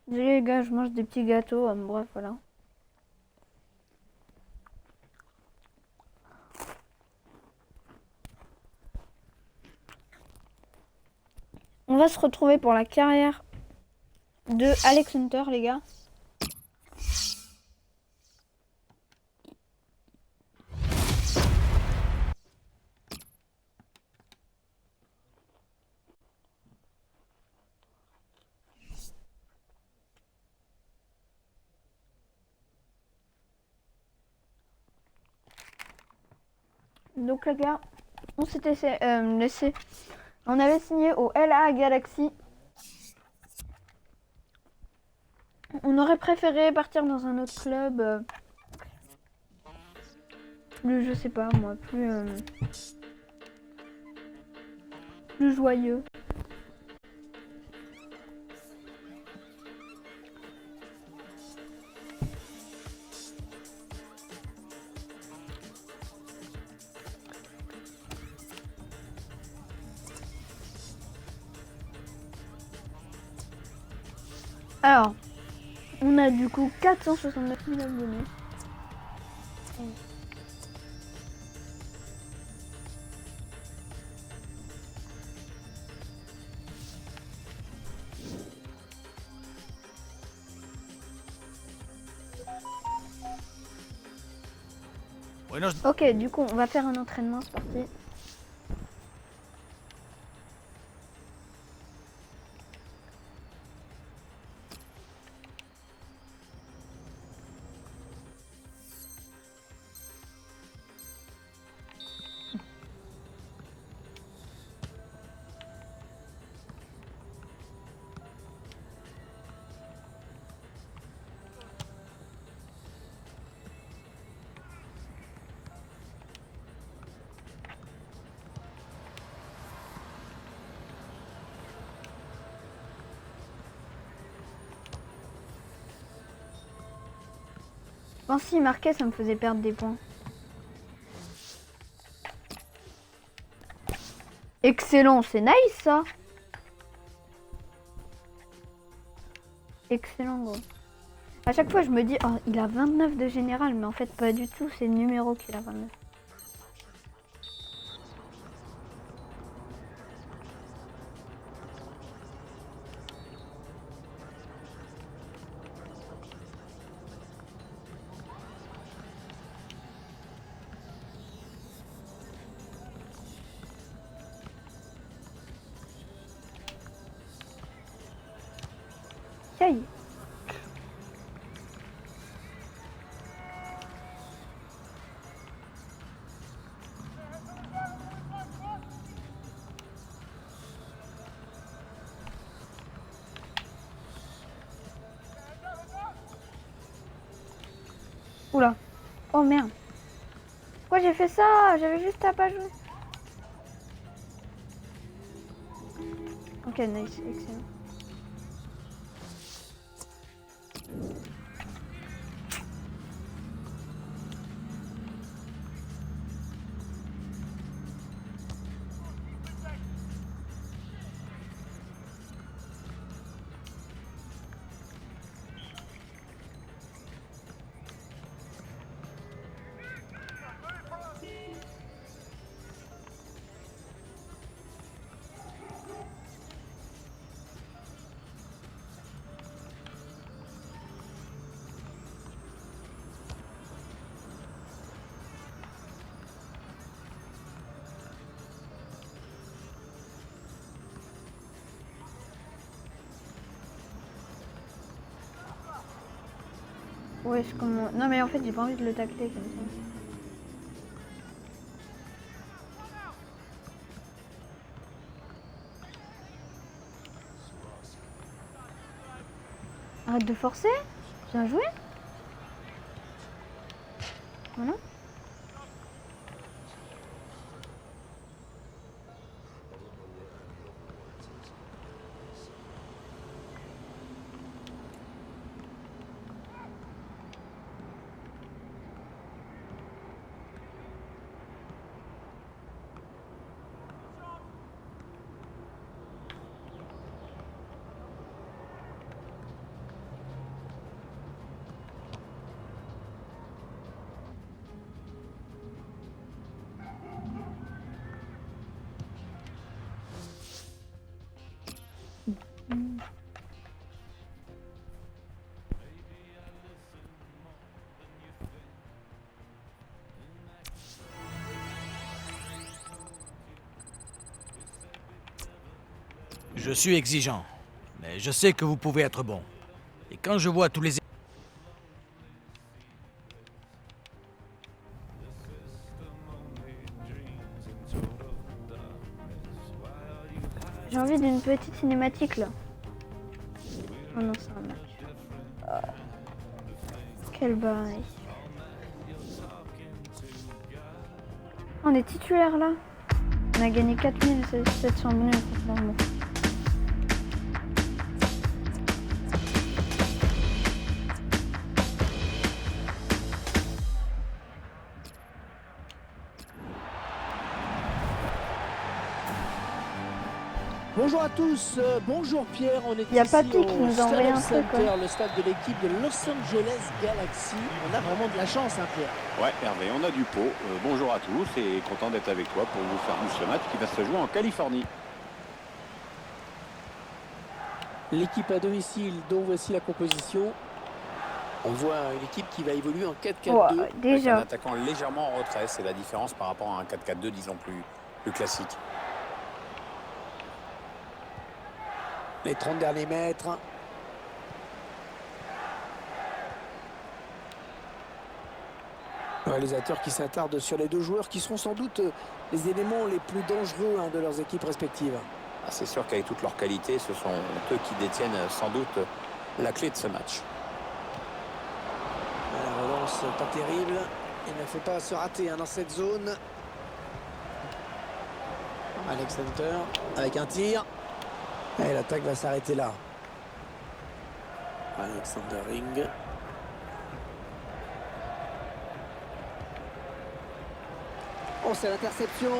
Désolé les gars, je mange des petits gâteaux, bref, voilà. On va se retrouver pour la carrière de Alex Hunter, les gars. Donc les gars, on s'était laissé. On avait signé au LA Galaxy. On aurait préféré partir dans un autre club. Plus, je sais pas moi, plus joyeux. Alors, on a du coup 469 000 abonnés. Ok, du coup, on va faire un entraînement, c'est parti. Quand s'il marquait, ça me faisait perdre des points. Excellent, c'est nice ça. Excellent gros. À chaque fois je me dis, oh il a 29 de général, mais en fait pas du tout, c'est le numéro qu'il a 29. Aïe. Oula. Oh merde. Pourquoi j'ai fait ça? J'avais juste à pas jouer. Ok, nice, excellent. Ouais, je commence. Non mais en fait j'ai pas envie de le tacler comme ça. Arrête de forcer. Bien joué. Voilà. Je suis exigeant, mais je sais que vous pouvez être bon. Et quand je vois tous les... J'ai envie d'une petite cinématique là. Oh non, c'est un match. Quel bail. On est titulaire là. On a gagné 4700 bonus. Bon. Bonjour à tous, bonjour Pierre, on est Il y a ici Papy qui au nous a envoyé un Stadium truc. Center, le stade de l'équipe de Los Angeles Galaxy. On a vraiment de la chance, hein, Pierre. Ouais, Hervé, on a du pot. Bonjour à tous et content d'être avec toi pour vous faire vivre ce match qui va se jouer en Californie. L'équipe à domicile, dont voici la composition. On voit une équipe qui va évoluer en 4-4-2. Ouais, Avec un déjà. attaquant légèrement en retrait, c'est la différence par rapport à un 4-4-2, disons plus classique. Les 30 derniers mètres. Un réalisateur qui s'attarde sur les deux joueurs qui seront sans doute les éléments les plus dangereux de leurs équipes respectives. Ah, c'est sûr qu'avec toute leur qualité, ce sont eux qui détiennent sans doute la clé de ce match. La relance pas terrible. Il ne faut pas se rater dans cette zone. Alex Hunter avec un tir. Et l'attaque va s'arrêter là. Alexander Ring. Oh, c'est l'interception.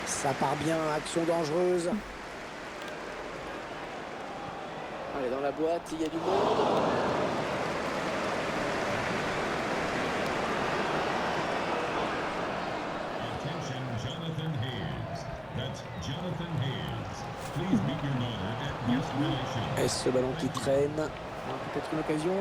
Ça part bien, action dangereuse. Allez, dans la boîte, il y a du monde. Attention, Jonathan Hayes. That's Jonathan Hayes. Please meet your mother at guest relations. Et ce ballon qui traîne. Peut-être une occasion.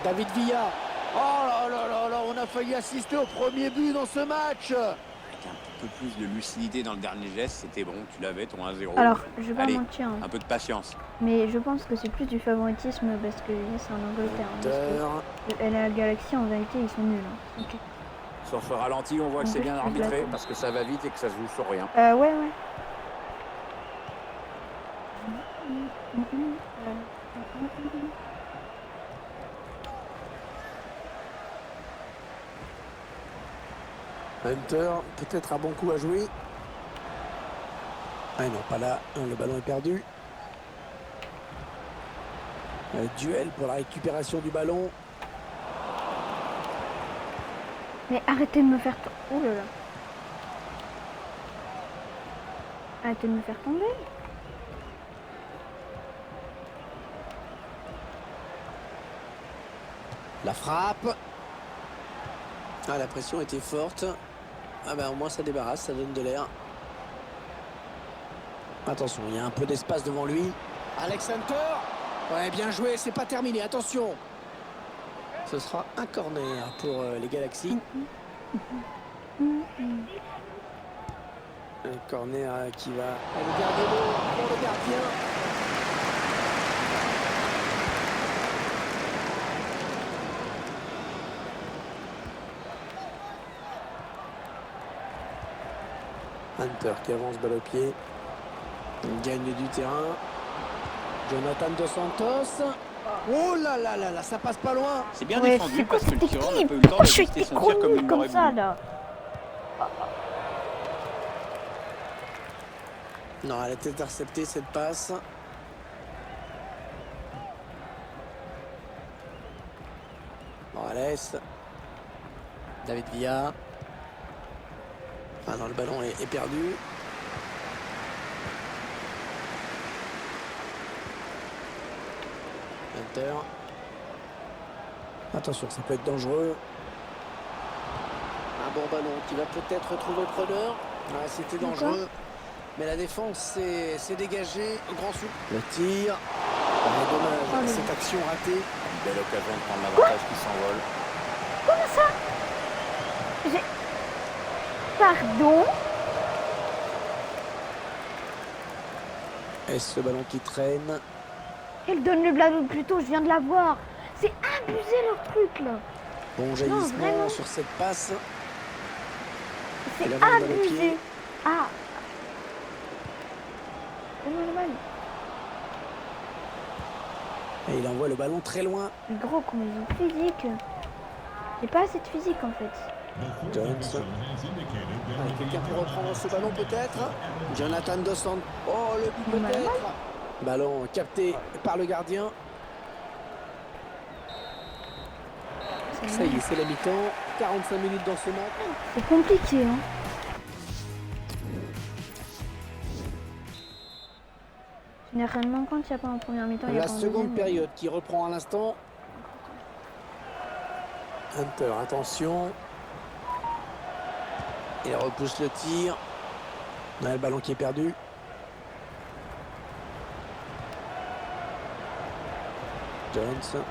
David Villa. Oh là là là là, on a failli assister au premier but dans ce match. Avec un peu plus de lucidité dans le dernier geste, c'était bon, tu l'avais ton 1-0. Alors, je vais pas Allez, mentir, hein, un peu de patience. mais je pense que c'est plus du favoritisme parce que c'est en Angleterre. Hein, parce que le LA Galaxy, en vérité, ils sont nuls. Hein. Ok. Sur ce ralenti, on voit que c'est bien arbitré parce que ça va vite et que ça se joue sur rien. Ouais. Hunter, peut-être un bon coup à jouer. Ah non, pas là. Le ballon est perdu. Duel pour la récupération du ballon. Mais arrêtez de me faire tomber. Oh là là. Arrêtez de me faire tomber. La frappe. Ah, la pression était forte. Ah ben au moins ça débarrasse, ça donne de l'air. Attention, il y a un peu d'espace devant lui. Alex Hunter. Ouais, bien joué, c'est pas terminé, attention. Ce sera un corner pour les Galaxies. Un corner qui va... Le gardien pour le gardien. Hunter qui avance balle au pied. Il gagne du terrain. Jonathan Dos Santos. Oh là là là là, ça passe pas loin. C'est bien Ouais, défendu c'est quoi parce que le cette tireur n'a équipe? pas eu le temps Pourquoi je suis d'ajuster son tir comme il comme l'aurait ça voulu. là? Non, elle a été interceptée cette passe. Morales. David Villa. Ah non, le ballon est perdu. Hunter. Attention, ça peut être dangereux. Un bon ballon qui va peut-être trouver preneur. Ah, c'était dangereux. Mais la défense s'est dégagée. Un grand souffle. Le tir. Oh, dommage, cette action ratée. Une belle occasion de prendre l'avantage qui s'envole. Comment ça? Pardon? Et ce ballon qui traîne. Elle donne le ballon plus tôt, je viens de la voir. C'est abusé leur truc là. Bon vraiment. jaillissement sur cette passe. C'est Il avance dans le abusé. pied. Ah. C'est normal. Et il envoie le ballon très loin. Mais gros, comme ils ont physique. J'ai pas assez de physique en fait. Jones. Allez, quelqu'un pour reprendre ce ballon peut-être. Jonathan Dos Santos. Oh, le but Mal. peut-être. Ballon capté par le gardien. Ça y est, c'est la mi-temps. 45 minutes dans ce match. C'est compliqué, hein. Généralement, quand il n'y a pas en première mi-temps, il y a La pas en seconde deuxième. période qui reprend à l'instant. Hunter, attention. Il repousse le tir. On a le ballon qui est perdu. Jones.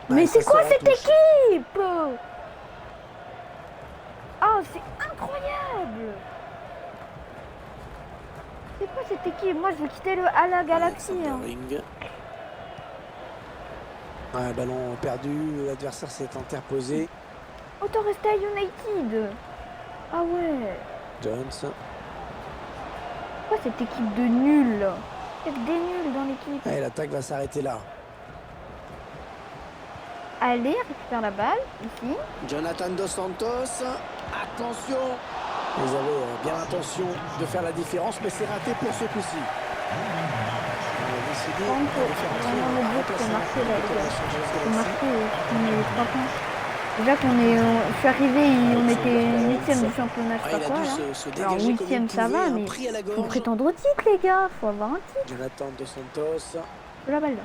Mais Ouais, c'est ça, quoi la cette touche. équipe? Oh, c'est incroyable! C'est quoi cette équipe? Moi, je veux quitter le à la Galaxy. Alexander Hein. Ring. Ouais, ballon perdu. L'adversaire s'est interposé. Autant rester à United. Ah ouais. Jones. Quoi cette équipe de nuls là? Il y a que des nuls dans l'équipe. Et l'attaque va s'arrêter là. Allez, récupère la balle, ici. Jonathan Dos Santos. Attention. Ils avaient bien l'intention de faire la différence, mais c'est raté pour ce coup-ci. On a décidé Par contre, de faire vraiment le but remplacement faut marquer là, de les gars. Nicolas Sanchez Faut Galaxy. marquer, on est les 3 points. Déjà qu'on est, je suis arrivé, on était 8ème du championnat, je Ah, sais il pas a quoi dû là. se Alors dégager comme 8ème il ça va, pouvait, un mais prix à la faut gorge. prétendre au titre les gars, faut avoir un titre. Jonathan Dos Santos. Je la balle là.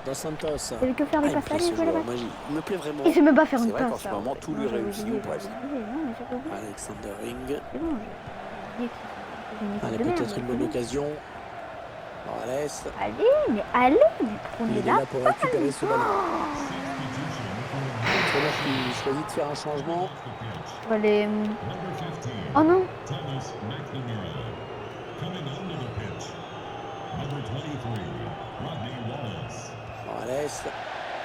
Dos Santos. J'avais que faire Ah, les il me passes, plaît allez, ce je vois la joueur, balle. magie. Il me plaît vraiment. Et je me bats faire C'est une vrai passe. qu'en ce là. moment, tout Non, lui j'avais réussit oublié, ou presque. j'avais oublié. Non, mais j'avais oublié. Alexander Ring. C'est bon, j'ai oublié que c'était une Allez, équipe de merde, peut-être une c'est bonne bon. occasion. Morales. Allez, mais prenez Il est la là pour récupérer ce ballon. L'entraîneur qui choisit de faire un changement. Allez. Oh non. Thomas McNamara. Coming onto the pitch, number 23, Rodney Wallace. Morales.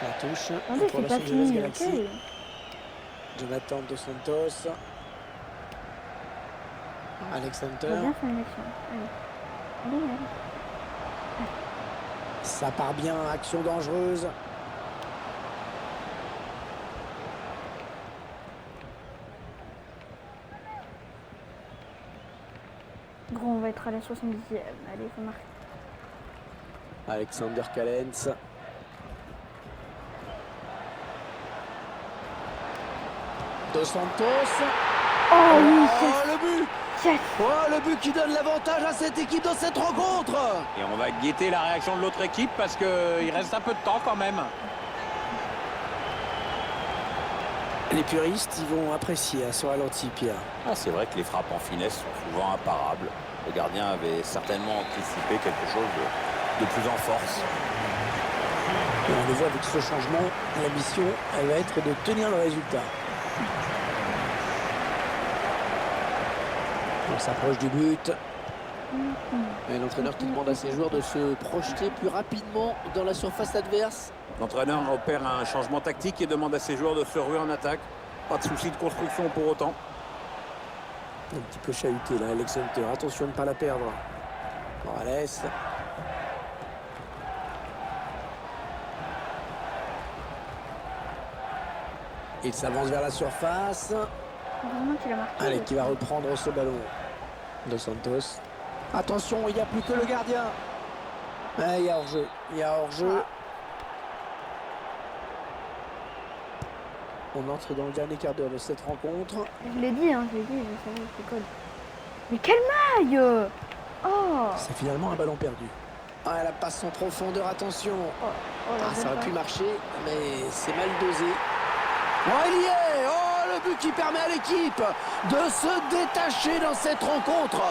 La touche. Attendez, Pour c'est Los pas Angeles fini, Galaxy. ok. Jonathan Dos Santos. Alex On va Hunter. bien faire une action. Allez. Allez, allez. Ça part bien. Action dangereuse. Gros, on va être à la 70e. Allez, faut marquer. Alexander Callens. Dos Santos. Oh oui, le but. yes. Oh, le but qui donne l'avantage à cette équipe dans cette rencontre. Et on va guetter la réaction de l'autre équipe parce qu'il reste un peu de temps quand même. Les puristes, ils vont apprécier à ce ralenti, Pierre. Ah, c'est vrai que les frappes en finesse sont souvent imparables. Le gardien avait certainement anticipé quelque chose de plus en force. Et on le voit avec ce changement, la mission, elle va être de tenir le résultat. On s'approche du but. Et l'entraîneur qui demande à ses joueurs de se projeter plus rapidement dans la surface adverse. L'entraîneur opère un changement tactique et demande à ses joueurs de se ruer en attaque. Pas de souci de construction pour autant. Un petit peu chahuté là, Alex Hunter. Attention de ne pas la perdre. Morales. Il s'avance vers la surface. Heureusement qu'il a marqué. Allez, qui va reprendre ce ballon. Dos Santos. Attention, il n'y a plus que le gardien. Ah, il y a hors-jeu. Il y a hors-jeu. On entre dans le dernier quart d'heure de cette rencontre. Je l'ai dit, je savais, c'est cool. Mais quelle maille! Oh! C'est finalement un ballon perdu. Ah, la passe en profondeur, attention. Oh, la Ah, ça belle aurait pu passe. marcher, mais c'est mal dosé. Oh, il y est! Oh, le le but qui permet à l'équipe de se détacher dans cette rencontre.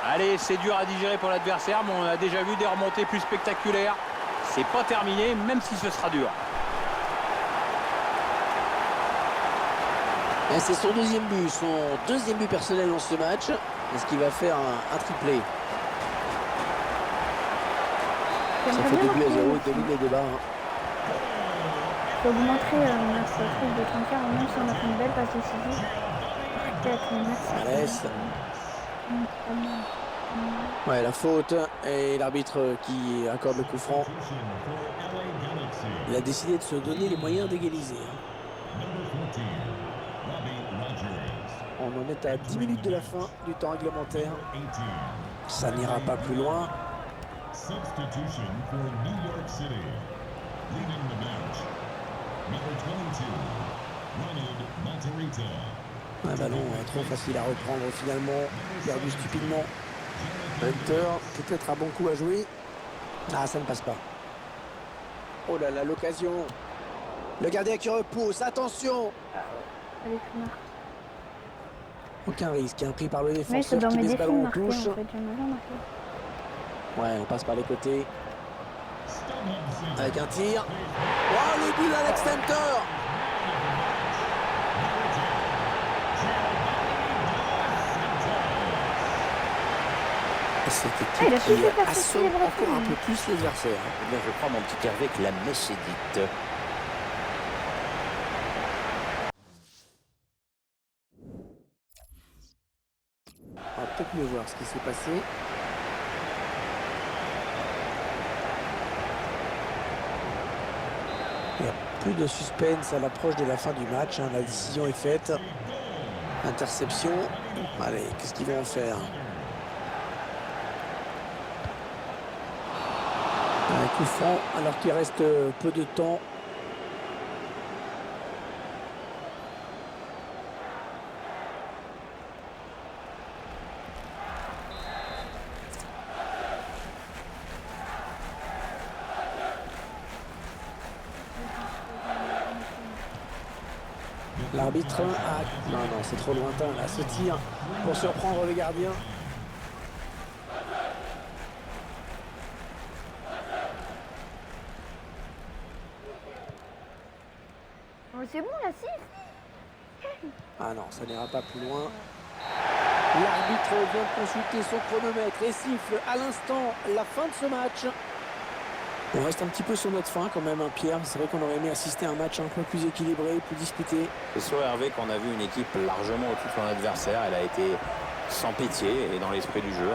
Allez, c'est dur à digérer pour l'adversaire, mais on a déjà vu des remontées plus spectaculaires. C'est pas terminé, même si ce sera dur. Et c'est son deuxième but personnel dans ce match. Est-ce qu'il va faire un triplé? Ça J'aimerais fait bien 2 buts à 0, marquer il domine les débats. augmenterait notre truc de 34, même si on a fait une belle passe décisive. Peut-être merci. Alès. Ouais, la faute et l'arbitre qui accorde le coup franc. Position for LA Galaxy. Il a décidé de se donner les moyens d'égaliser. Number 14, Robbie Rogers. On en est à 10 minutes de la fin du temps réglementaire. 18. Ça n'ira pas plus loin. Substitution for New York City. Leading the match. Number 22, Ronald Monterita. Un ballon trop facile à reprendre finalement. Perdu stupidement. Hunter, peut-être un bon coup à jouer. Ah, ça ne passe pas. Oh là là, l'occasion. Le gardien qui repousse. Attention. Allez, Fumar. Aucun risque. Pris par le Mais c'est défenseur dans qui mes met ce défis de ballon en marquer en touche. fait, j'aimerais bien marquer. Ouais, on passe par les côtés. Stubbs Avec un tir. Oh, le but d'Alex Hunter. Cette Ah, il a équipe tout qui fait passer assomme sur les encore un bras. peu plus l'adversaire. Eh bien, je crois, mon petit Hervé, que la messe est dite. On va peut-être mieux voir ce qui s'est passé. Il n'y a plus de suspense à l'approche de la fin du match. La décision est faite. Interception. Allez, qu'est-ce qu'ils vont en faire? Un coup franc alors qu'il reste peu de temps. L'arbitre a... Non, c'est trop lointain là, ce tir pour surprendre le gardien. Oh, c'est bon là, si. Ah non, ça n'ira pas plus loin. L'arbitre vient de consulter son chronomètre et siffle à l'instant la fin de ce match. On reste un petit peu sur notre fin quand même, Pierre. C'est vrai qu'on aurait aimé assister à un match un peu plus équilibré, plus disputé. C'est sur Hervé qu'on a vu une équipe largement au-dessus de son adversaire. Elle a été sans pitié et dans l'esprit du jeu.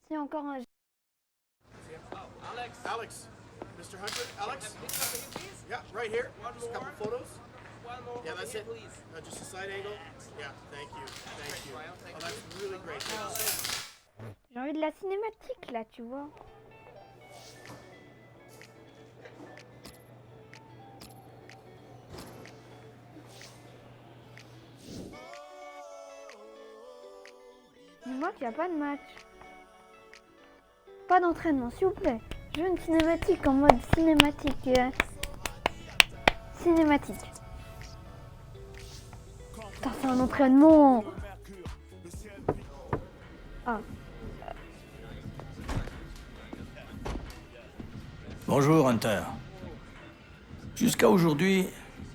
C'est encore un. Alex, Mr. Hunter, Alex? Yeah, right here. Just a couple photos. Yeah, that's it. Just a side angle. Yeah, thank you. Thank you. Oh, that's really great. Thank you so much. J'ai envie de la cinématique là, tu vois. Dis-moi qu'il n'y a pas de match. Pas d'entraînement, s'il vous plaît. Je veux une cinématique en mode cinématique. Cinématique. Putain, c'est un entraînement. Ah. Bonjour, Hunter. Jusqu'à aujourd'hui,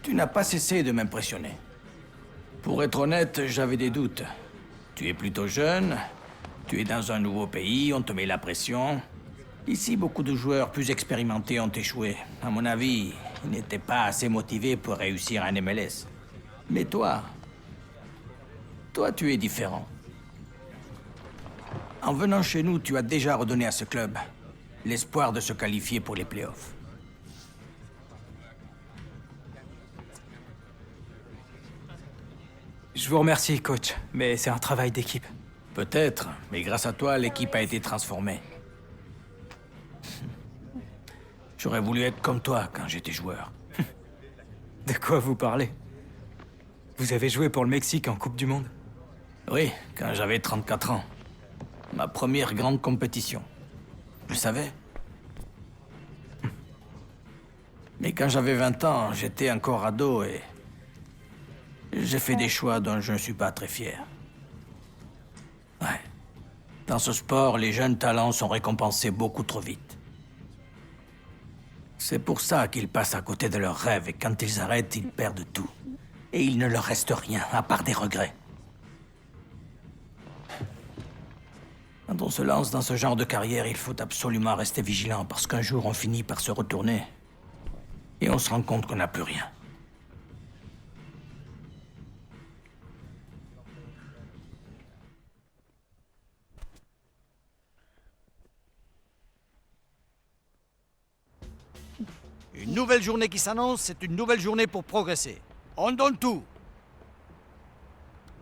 tu n'as pas cessé de m'impressionner. Pour être honnête, j'avais des doutes. Tu es plutôt jeune, tu es dans un nouveau pays, on te met la pression. Ici, beaucoup de joueurs plus expérimentés ont échoué. À mon avis, ils n'étaient pas assez motivés pour réussir un MLS. Mais toi, tu es différent. En venant chez nous, tu as déjà redonné à ce club l'espoir de se qualifier pour les playoffs. Je vous remercie, coach, mais c'est un travail d'équipe. Peut-être, mais grâce à toi, l'équipe a été transformée. J'aurais voulu être comme toi quand j'étais joueur. De quoi vous parlez? Vous avez joué pour le Mexique en Coupe du Monde? Oui, quand j'avais 34 ans. Ma première grande compétition. Je savais. Mais quand j'avais 20 ans, j'étais encore ado et... j'ai fait des choix dont je ne suis pas très fier. Ouais. Dans ce sport, les jeunes talents sont récompensés beaucoup trop vite. C'est pour ça qu'ils passent à côté de leurs rêves et quand ils arrêtent, ils perdent tout. Et il ne leur reste rien, à part des regrets. Quand on se lance dans ce genre de carrière, il faut absolument rester vigilant parce qu'un jour on finit par se retourner et on se rend compte qu'on n'a plus rien. Une nouvelle journée qui s'annonce, c'est une nouvelle journée pour progresser. On donne tout.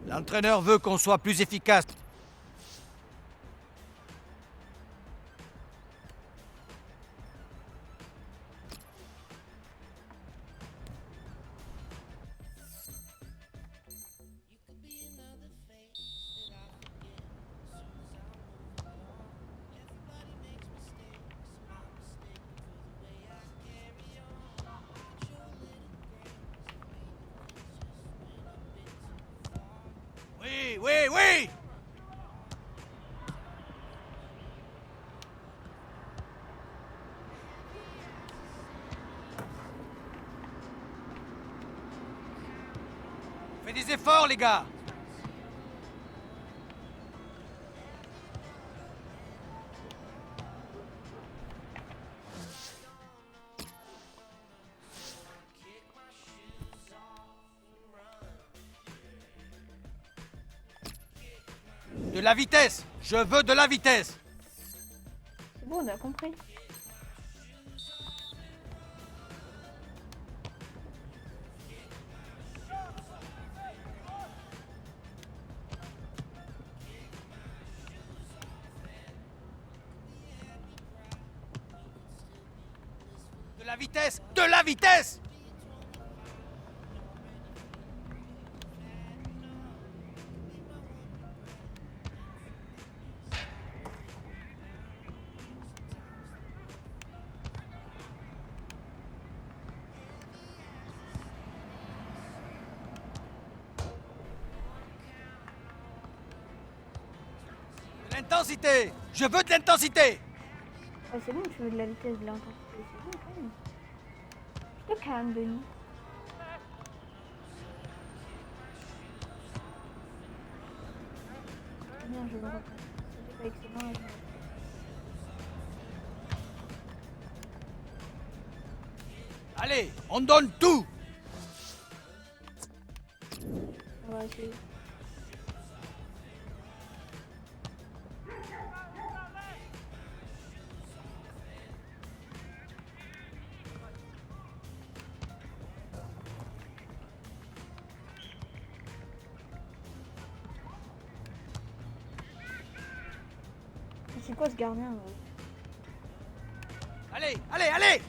L'entraîneur veut qu'on soit plus efficace. Oui, oui, oui! Faites des efforts, les gars! De la vitesse! Je veux de la vitesse! C'est bon, on a compris. De la vitesse! De la vitesse! De l'intensité! Je veux de l'intensité! Ah, c'est bon, tu veux de la vitesse, de l'intensité. C'est bon, quand même. Je te calme, Denis. C'est bien, je le reprends. C'était pas excellent. Allez, on donne tout! On va essayer. C'est quoi ce gardien là? Allez, allez, allez!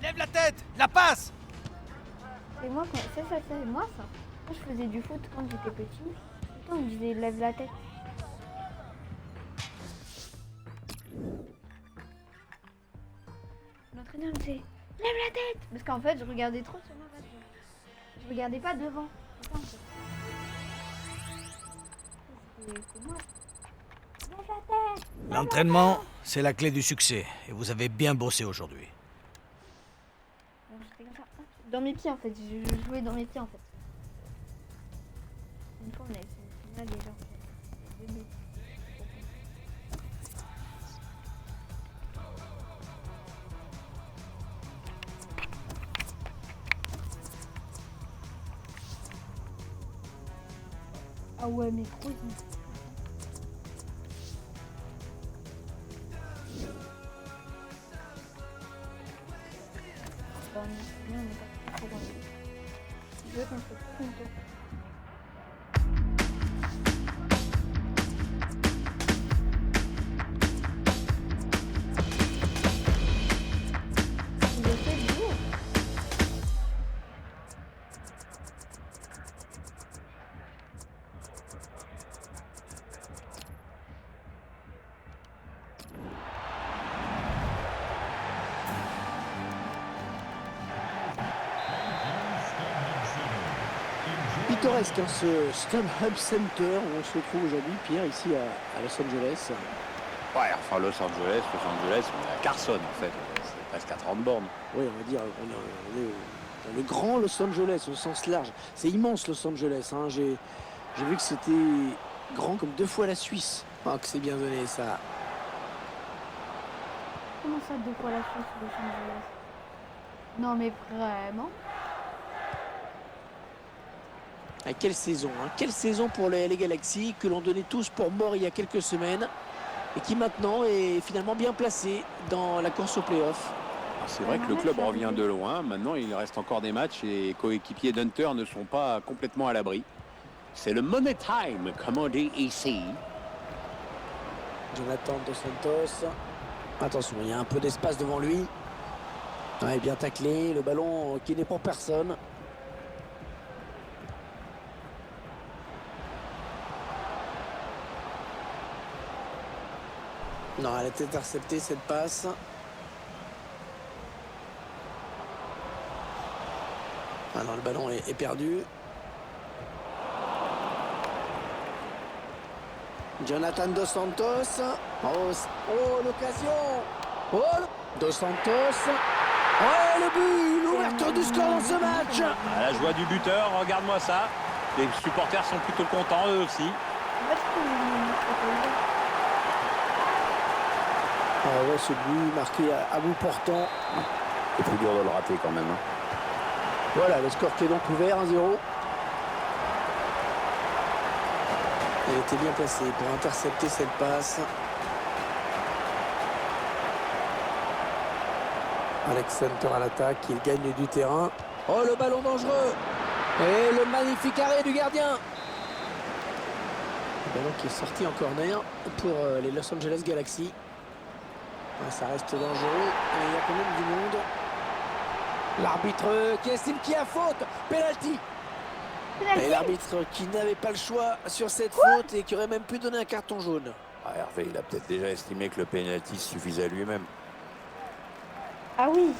Lève la tête! La passe! C'est moi, c'est moi ça. Moi je faisais du foot quand j'étais petit. Tout le temps on me disait lève la tête. L'entraîneur me disait lève la tête! Parce qu'en fait je regardais trop sur ma voiture. Je regardais pas devant. C'est ça, en fait. C'est moi. Lève la tête! L'entraînement, c'est la clé du succès et vous avez bien bossé aujourd'hui. Alors, j'étais comme ça. Dans mes pieds en fait. Je jouais dans mes pieds en fait. Une fois on avait fait une finale déjà. 2 buts. Ah ouais, mais trop bien. Non, on est pas trop loin. Je veux qu'on se compte. Il était beau. Pittoresque, hein, ce StubHub Center où on se trouve aujourd'hui, Pierre, ici à Los Angeles. Ouais, enfin Los Angeles, on est à Carson en fait. C'est presque à 30 bornes. Oui, on va dire, on est dans le grand Los Angeles au sens large. C'est immense Los Angeles. Hein. J'ai vu que c'était grand comme 2 fois la Suisse. Ah, que c'est bien donné ça. Comment ça, 2 fois la Suisse ou Los Angeles? Non, mais vraiment? Ah, quelle saison, hein. Quelle saison pour les Galaxy que l'on donnait tous pour mort il y a quelques semaines et qui maintenant est finalement bien placé dans la course au play-off. C'est vrai que le club revient de loin. Maintenant, il reste encore des matchs et les coéquipiers d'Hunter ne sont pas complètement à l'abri. C'est le money time, comme on dit ici. Jonathan Dos Santos. Attention, il y a un peu d'espace devant lui. Ouais, bien taclé, le ballon qui n'est pour personne. Non, elle a été interceptée cette passe. Ah non, le ballon est perdu. Jonathan Dos Santos. Oh, l'occasion. Oh, Dos Santos. Oh, le but, l'ouverture du score dans ce match. À la joie du buteur, regarde-moi ça. Les supporters sont plutôt contents eux aussi. Ah ouais, ce but marqué à bout portant. C'est plus dur de le rater quand même. Hein. Voilà, le score qui est donc ouvert, 1-0. Il était bien placé pour intercepter cette passe. Alex Hunter à l'attaque, il gagne du terrain. Oh, le ballon dangereux. Et le magnifique arrêt du gardien. Le ballon qui est sorti en corner pour les Los Angeles Galaxy. Ouais, ça reste dangereux, mais il y a quand même du monde. L'arbitre qui estime qu'il y a faute. Penalty. Et l'arbitre qui n'avait pas le choix sur cette faute et qui aurait même pu donner un carton jaune. Ah, Hervé, il a peut-être déjà estimé que le pénalty suffisait à lui-même. Ah oui.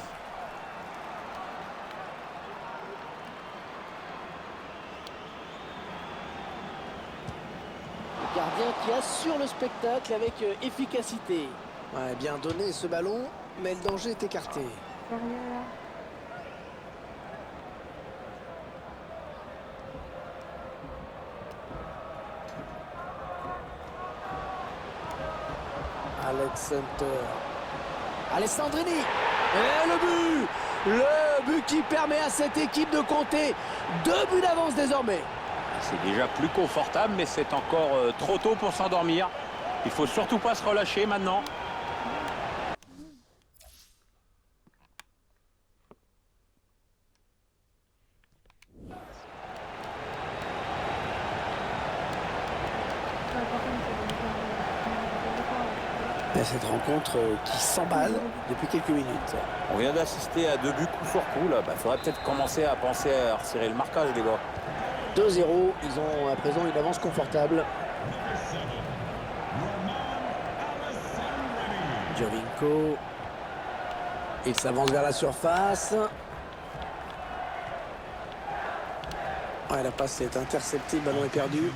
Le gardien qui assure le spectacle avec efficacité. Ouais, bien donné ce ballon, mais le danger est écarté. Sérieux là? Alex Hunter. Alessandrini. Et le but qui permet à cette équipe de compter 2 buts d'avance désormais. C'est déjà plus confortable, mais c'est encore trop tôt pour s'endormir. Il faut surtout pas se relâcher maintenant. Et cette rencontre qui s'emballe depuis quelques minutes. On vient d'assister à 2 buts coup sur coup. Là, faudrait peut-être commencer à penser à resserrer le marquage, les gars. 2-0, ils ont à présent une avance confortable. Giovinco. Il s'avance vers la surface. Ouais, la passe est interceptée, le ballon est perdu.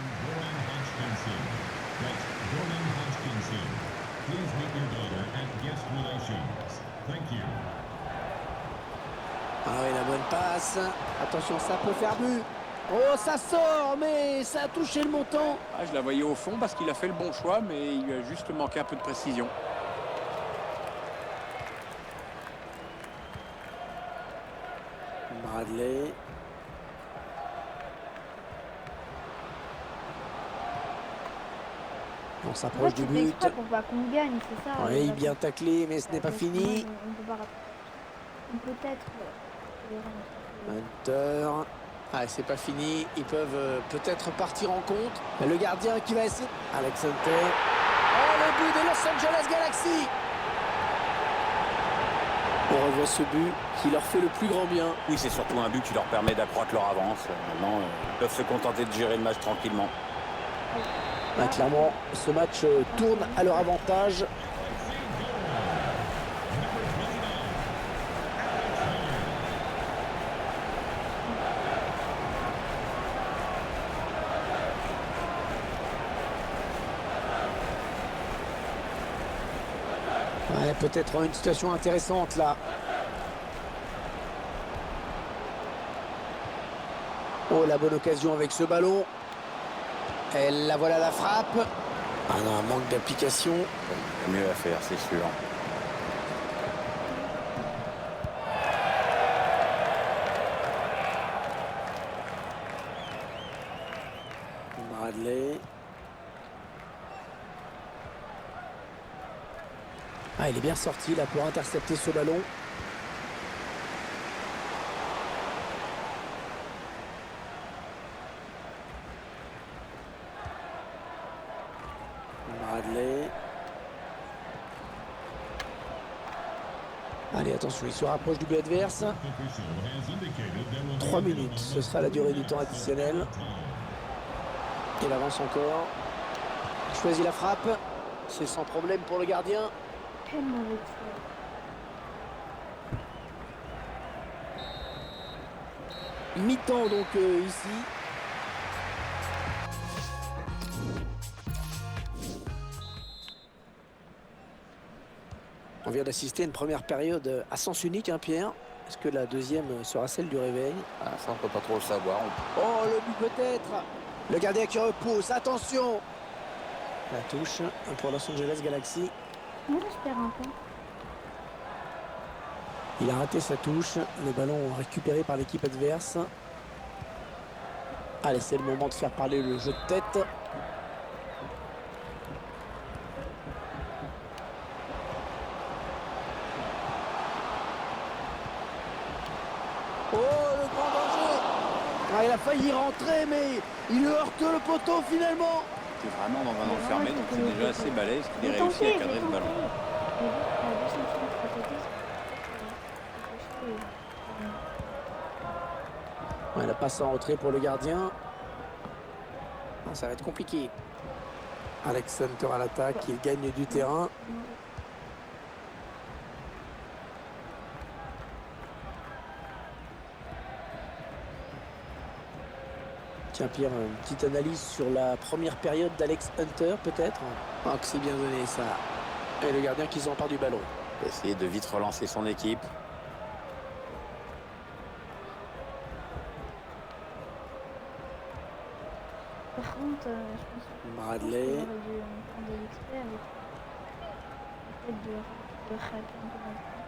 Ah oui, la bonne passe. Attention, ça peut faire but. Oh, ça sort, mais ça a touché le montant. Ah, je la voyais au fond parce qu'il a fait le bon choix, mais il lui a juste manqué un peu de précision. Bradley. On En s'approche fait, du c'est fait but. exprès pour pas qu'on gagne, c'est ça. Oui, la- bien taclé, mais ce n'est pas Parce fini. que on peut pas rattraper. Ou peut-être. Hunter. Ah, c'est pas fini. Ils peuvent peut-être partir en contre. Mais le gardien qui va essayer. Alex Hunter. Oh, le but de Los Angeles Galaxy. On revoit ce but qui leur fait le plus grand bien. Oui, c'est surtout un but qui leur permet d'accroître leur avance. Maintenant, ils peuvent se contenter de gérer le match tranquillement. Ah, clairement, ce match tourne à leur avantage. Ouais, peut-être une situation intéressante là. Oh, la bonne occasion avec ce ballon. Et la voilà la frappe. Ah non, un manque d'application. Mieux à faire, c'est sûr. Bradley. Ah, il est bien sorti là pour intercepter ce ballon. Bradley. Allez, attention, il se rapproche du but adverse. Official has indicated there will be 3 minutes, ce sera la durée du temps additionnel. Il avance encore. Il choisit la frappe. C'est sans problème pour le gardien. Quel mauvais tir. Mi-temps donc ici. On vient d'assister à une première période à sens unique, hein, Pierre. Est-ce que la deuxième sera celle du réveil? Ah, ça, on peut pas trop le savoir. Oh, le but peut-être. Le gardien qui repousse, attention. La touche pour Los Angeles Galaxy. Moi, j'espère un peu. Il a raté sa touche. Le ballon récupéré par l'équipe adverse. Allez, c'est le moment de faire parler le jeu de tête. Oh, le grand danger. Ah, il a failli rentrer, mais il heurte le poteau finalement. C'est vraiment dans un enfermé, donc c'est déjà assez balèze qu'il ait réussi à cadrer le ballon. Ouais, la passe en retrait pour le gardien. Ah, ça va être compliqué. Alex Hunter à l'attaque, il gagne du terrain. Tiens Pierre, une petite analyse sur la première période d'Alex Hunter peut-être. Ah, que c'est bien donné ça. Et le gardien qui s'empare du ballon. Essayer de vite relancer son équipe. Par contre, je pense que Bradley. j'aurais dû prendre des experts avec le fait de rater un peu dans le temps.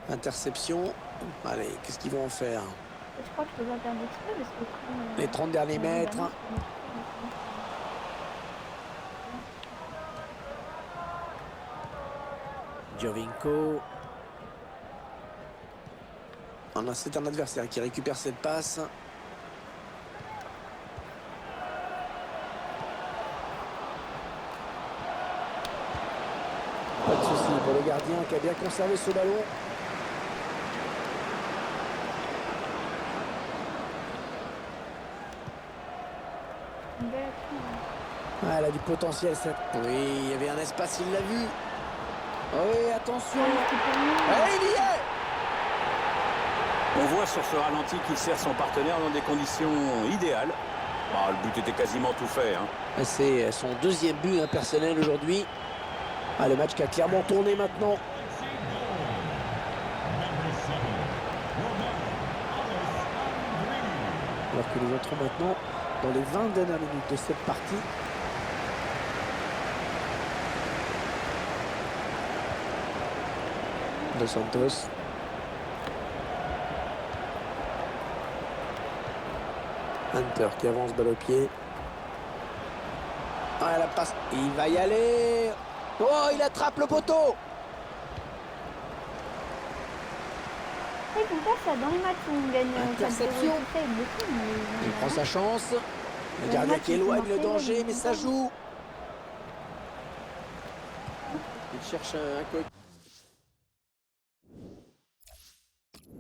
Interception. Allez, qu'est-ce qu'ils vont en faire? Je crois que je peux pas faire d'exprès parce que comme, Les 30 derniers mètres. Giovinco. C'est un adversaire qui récupère cette passe. Pas de souci pour le gardien qui a bien conservé ce ballon. Une belle action, hein. Ah, elle a du potentiel cette. Oui, il y avait un espace, il l'a vu. Oui, attention. Ah, il y est. On voit sur ce ralenti qu'il sert son partenaire dans des conditions idéales. Ah, le but était quasiment tout fait. Hein. C'est son deuxième but personnel aujourd'hui. Ah, le match qui a clairement tourné maintenant. Alors que nous entrons maintenant dans les 20 dernières minutes de cette partie. Dos Santos. Hunter qui avance balle au pied. Ah, la passe. Il va y aller. Oh, il attrape le poteau. Et pour faire ça, dans les matchs où on gagne 4-0 et tout Interception. ça, il le fait, mais... Il prend sa chance. Le Le gardien match, qui il éloigne peut le marquer, danger, mais mais ça joue. Il cherche un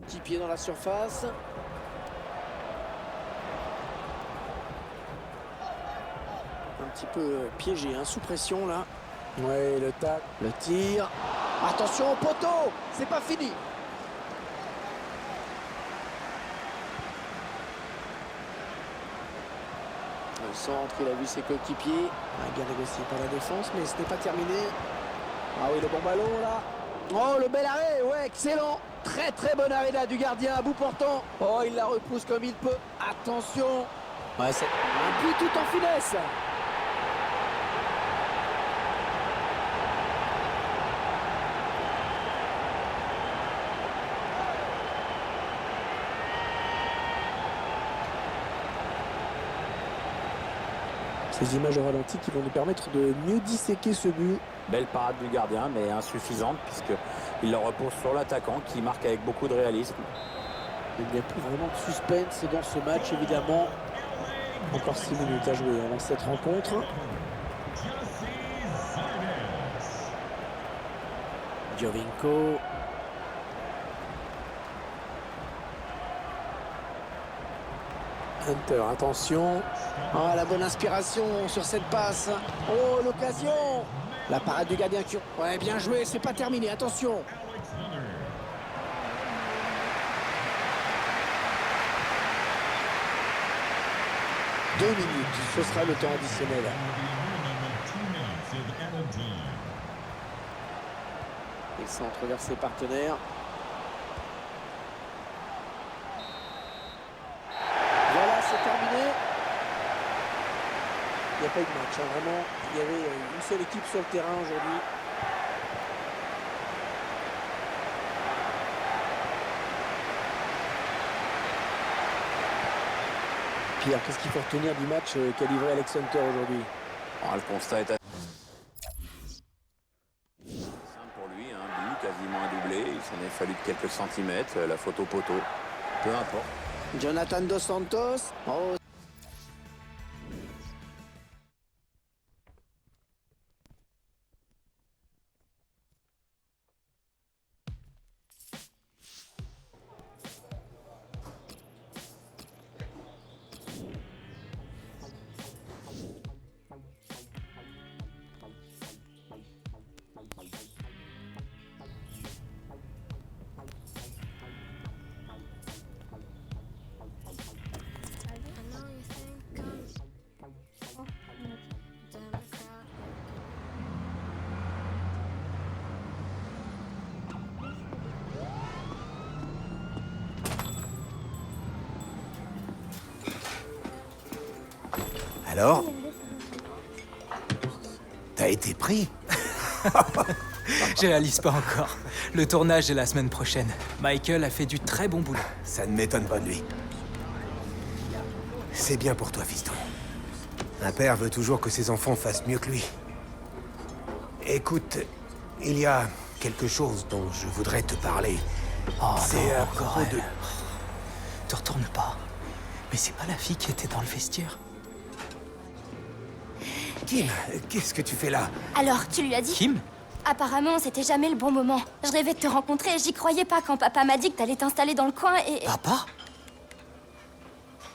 coéquipier dans la surface. Un petit peu piégé, hein, sous pression là. Ouais, le tac, le tir. Attention au poteau, c'est pas fini. Le centre, il a vu ses coéquipiers. Bien négocié par la défense, mais ce n'est pas terminé. Ah oui, le bon ballon là. Oh, le bel arrêt, ouais, excellent. Très très bon arrêt là du gardien à bout portant. Oh, il la repousse comme il peut. Attention. Ouais, c'est un but tout en finesse. Ces images au ralenti qui vont nous permettre de mieux disséquer ce but. Belle parade du gardien, mais insuffisante, puisqu'il le repose sur l'attaquant qui marque avec beaucoup de réalisme. Il n'y a plus vraiment de suspense dans ce match, évidemment. Encore 6 minutes à jouer dans cette rencontre. Giovinco. Hunter, attention. Ah, la bonne inspiration sur cette passe. Oh, l'occasion. La parade du gardien qui... Ouais, bien joué, c'est pas terminé, attention. Deux minutes, ce sera le temps additionnel. Il centre vers ses partenaires. Voilà, c'est terminé. Il n'y a pas eu de match, hein, vraiment. Il y avait une seule équipe sur le terrain aujourd'hui. Pierre, qu'est-ce qu'il faut retenir du match qu'a livré Alex Hunter aujourd'hui? Le constat est simple pour lui, un but, quasiment un doublé. Il s'en est fallu de quelques centimètres, la faute au poteau. Peu importe. Jonathan Dos Santos. Oh. Alors? T'as été pris? Je réalise pas encore. Le tournage est la semaine prochaine. Michael a fait du très bon boulot. Ça ne m'étonne pas de lui. C'est bien pour toi, fiston. Un père veut toujours que ses enfants fassent mieux que lui. Écoute, il y a quelque chose dont je voudrais te parler. Oh, C'est non, à propos encore de... elle. Te retourne pas. Mais c'est pas la fille qui était dans le vestiaire. Kim, qu'est-ce que tu fais là? Alors, tu lui as dit? Kim? Apparemment, c'était jamais le bon moment. Je rêvais de te rencontrer, j'y croyais pas quand papa m'a dit que t'allais t'installer dans le coin et... Papa?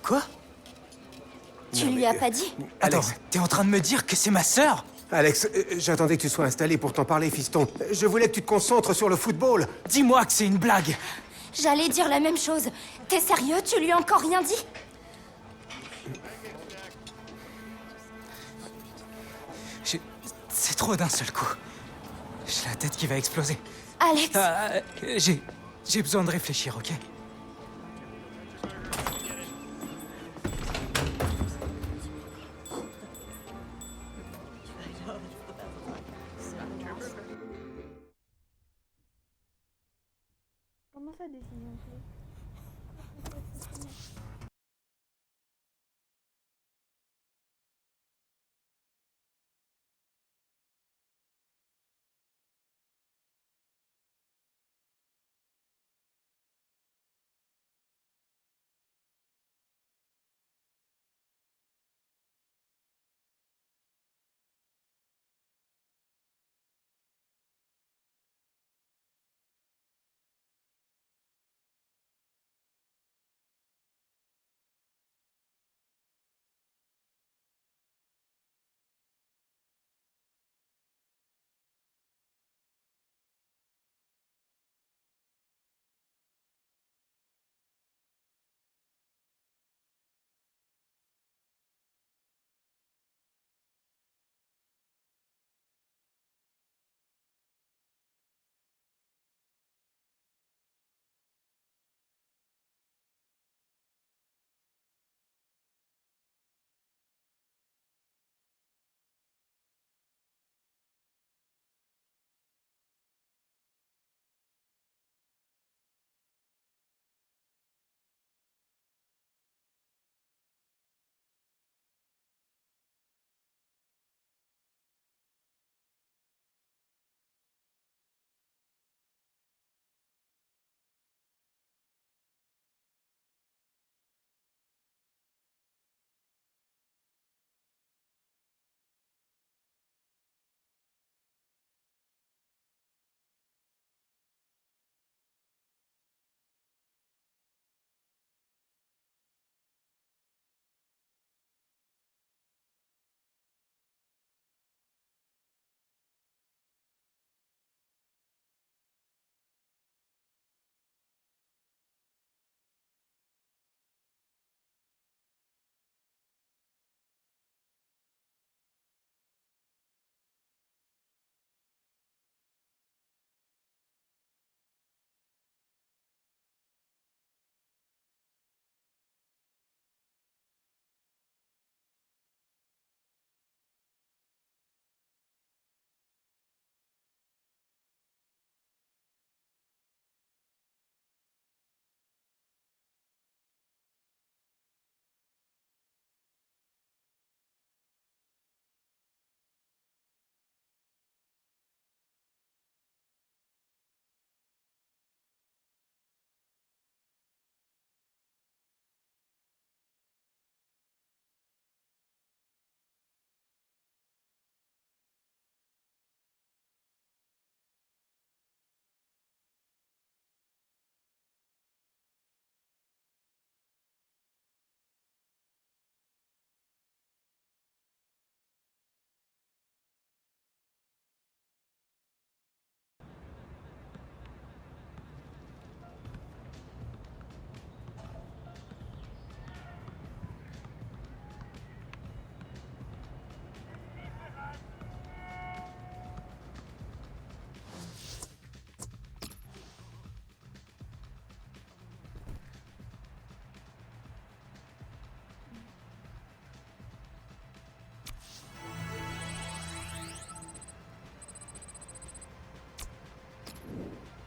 Quoi? Tu lui as pas dit? Attends, Alex. t'es en train de me dire que c'est ma sœur? Alex, j'attendais que tu sois installé pour t'en parler, fiston. Je voulais que tu te concentres sur le football. Dis-moi que c'est une blague. J'allais dire la même chose. T'es sérieux? Tu lui as encore rien dit? C'est trop d'un seul coup. J'ai la tête qui va exploser. Alex! J'ai besoin de réfléchir, ok? Comment ça dessiner un peu?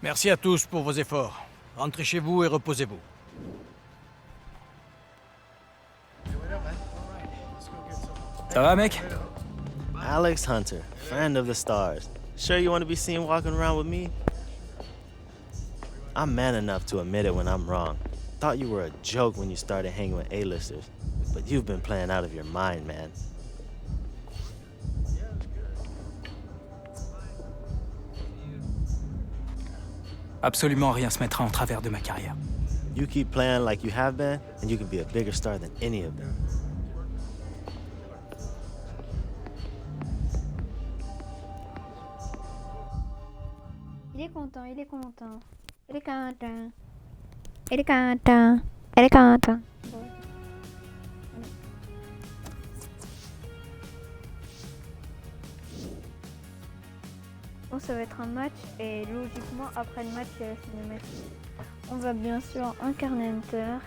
Merci à tous pour vos efforts. Rentrez chez vous et reposez-vous. Ça va, mec? Alex Hunter, friend of the stars. Sure you want to be seen walking around with me? I'm man enough to admit it when I'm wrong. Thought you were a joke when you started hanging with A-listers. But you've been playing out of your mind, man. Absolument rien se mettra en travers de ma carrière. You keep playing like you have been, and you can be a bigger star than any of them. Il est content, il est content. Il est content. Il est content. Il est content. Bon, ça va être un match et logiquement après le match il y a la cinématique. On va bien sûr incarner Hunter.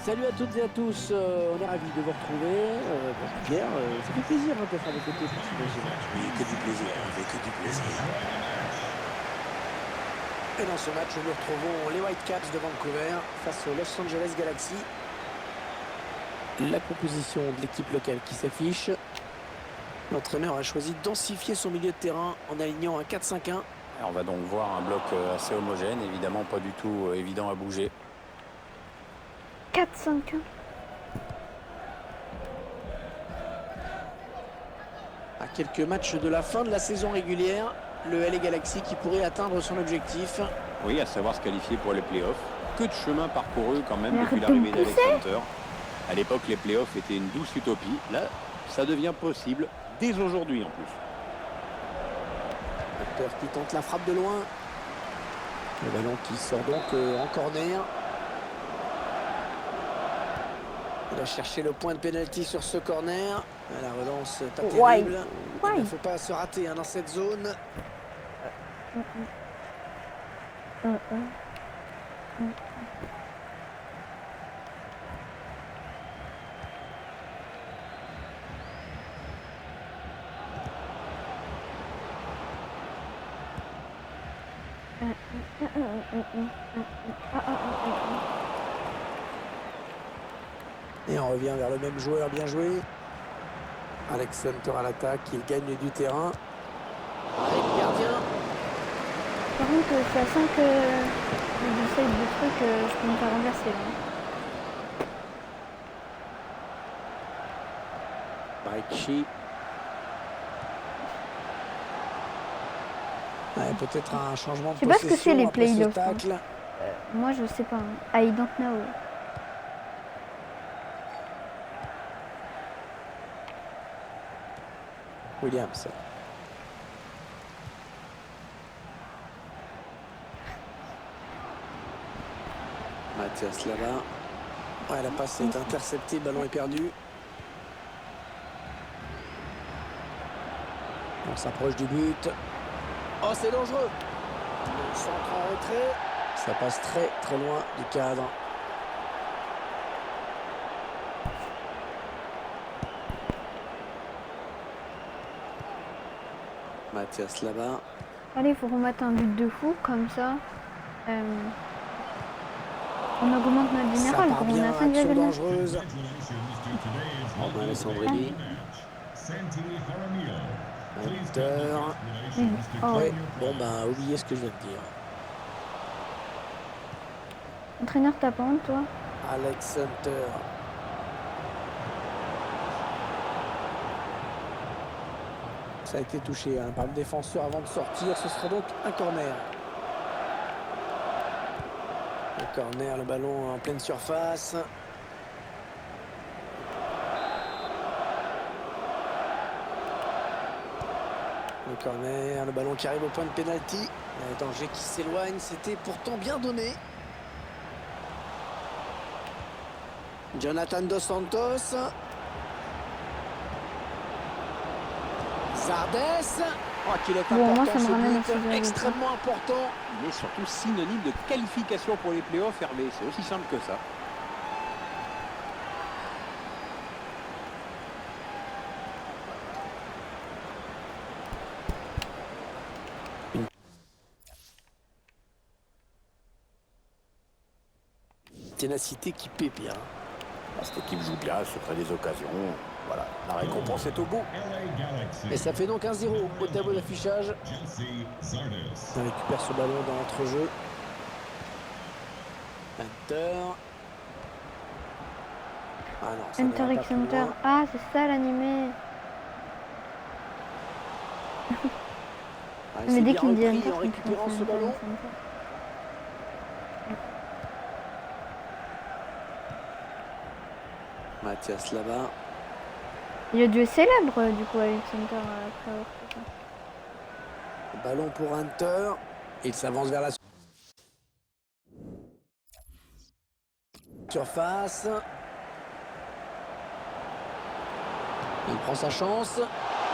Salut à toutes et à tous, on est ravis de vous retrouver. Bonjour Pierre, ça fait plaisir d'être à vos côtés pour ce match. Oui, que du plaisir, que du plaisir. Et dans ce match, nous retrouvons les Whitecaps de Vancouver face au Los Angeles Galaxy. La composition de l'équipe locale qui s'affiche. L'entraîneur a choisi de densifier son milieu de terrain en alignant un 4-5-1. On va donc voir un bloc assez homogène, évidemment pas du tout évident à bouger. 4-5-1. À quelques matchs de la fin de la saison régulière, le LA Galaxy qui pourrait atteindre son objectif. Oui, à savoir se qualifier pour les playoffs. Que de chemin parcouru quand même Mais depuis arrête de me l'arrivée d'Alex pousser. Hunter. À l'époque, les playoffs étaient une douce utopie. Là, ça devient possible dès aujourd'hui en plus. Hunter qui tente la frappe de loin. Le ballon qui sort donc en corner. Il a cherché le point de pénalty sur ce corner. La relance pas terrible. Il ne faut pas se rater dans cette zone. Et on revient vers le même joueur, bien joué. Alex Hunter à l'attaque, il gagne du terrain. Avec le gardien. Par contre, ça sent que j'essaye de trucs, je peux me faire renverser là. Baichi. Ouais, peut-être un changement de Je sais pas ce que c'est les après ce playoffs, hein. tacle. Moi je sais pas. Hein. I don't know. Williams. Mathias là-bas. Ouais, la passe est interceptée, le ballon est perdu. On s'approche du but. Oh, c'est dangereux. Le centre en retrait. Ça passe très très loin du cadre. Mathias là-bas. Allez, il faut remettre un but de fou comme ça. On augmente notre général. Ça part On bien, a action 5,9. dangereuse. Congratulations to today's Romain Alessandrini. Santi Jaramillo. Hunter. Oh. Ouais, bon bah oubliez ce que je viens de dire. Entraîneur tapant, toi. Alex Hunter. Ça a été touché hein, par le défenseur avant de sortir. Ce sera donc un corner. Le corner, le ballon en pleine surface. Le corner, le ballon qui arrive au point de pénalty. Le danger qui s'éloigne, c'était pourtant bien donné. Jonathan Dos Santos. Zardes, qu'il est Bon, moi, important ça me ce ramène à but, 6-0. extrêmement important. Il est surtout synonyme de qualification pour les playoffs, Hervé. C'est aussi simple que ça. Ténacité qui paie bien. Cette équipe joue bien, elle se crée des occasions. Voilà, la récompense est au bout. LA Galaxy. Et ça fait donc 1-0 au tableau d'affichage. Jesse Zardes. On récupère ce ballon dans l'entrejeu. Hunter. Ah non, ça Hunter n'ira X pas plus Hunter. loin. Ah, c'est ça l'animé. Ah, Mais c'est dès bien qu'il me dit repris Hunter, en je me récupérant pense ce à Hunter ballon. X Hunter. Mathias là-bas. Il a dû être célèbre du coup avec Hunter après avoir fait ça. Ballon pour Hunter. Il s'avance vers la surface. Il prend sa chance.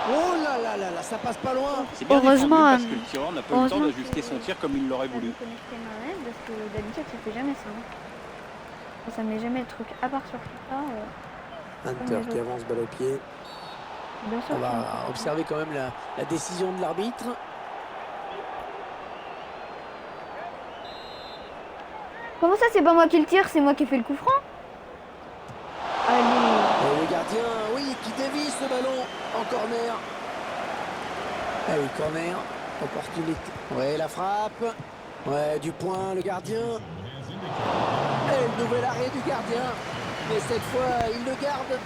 Oh là là là là, ça passe pas loin. C'est bien Heureusement, défendu parce que le tireur n'a pas eu le temps heureusement d'ajuster que- son tir comme il l'aurait J'ai voulu. déconnecté ma manette parce que d'habitude ça fait jamais ça. Hein. Ça me met jamais le truc à part sur FIFA. Hunter qui avance balle au pied. Bien sûr. On va observer quand même la décision de l'arbitre. Comment ça, c'est pas moi qui le tire, c'est moi qui ai fait le coup franc? Allez. Et le gardien, oui, qui dévie ce ballon en corner. Ah oui, corner, opportunité. Ouais, la frappe. Ouais, du point, le gardien. Et le nouvel arrêt du gardien. Mais cette fois, il le garde.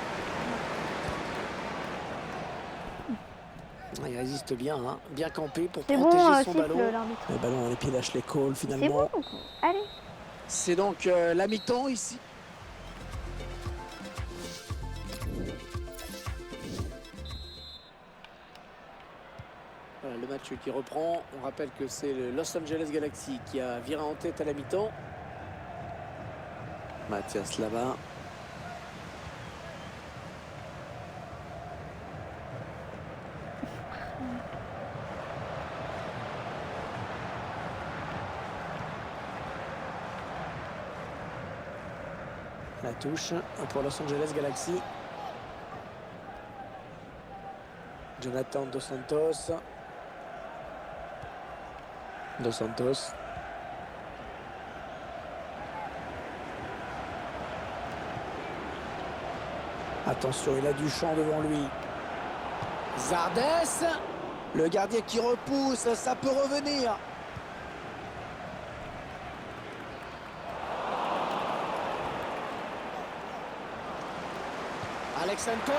Il résiste bien, hein. Bien campé pour C'est protéger bon, son siffle ballon. l'arbitre. Le ballon dans les pieds d'Ashley Cole, C'est finalement. bon. Allez. C'est donc la mi-temps ici. Voilà, le match qui reprend. On rappelle que c'est le Los Angeles Galaxy qui a viré en tête à la mi-temps. Mathias là-bas. La touche pour Los Angeles Galaxy. Jonathan Dos Santos. Dos Santos. Attention, il a du champ devant lui. Zardes. Le gardien qui repousse, ça peut revenir. Alex Hunter.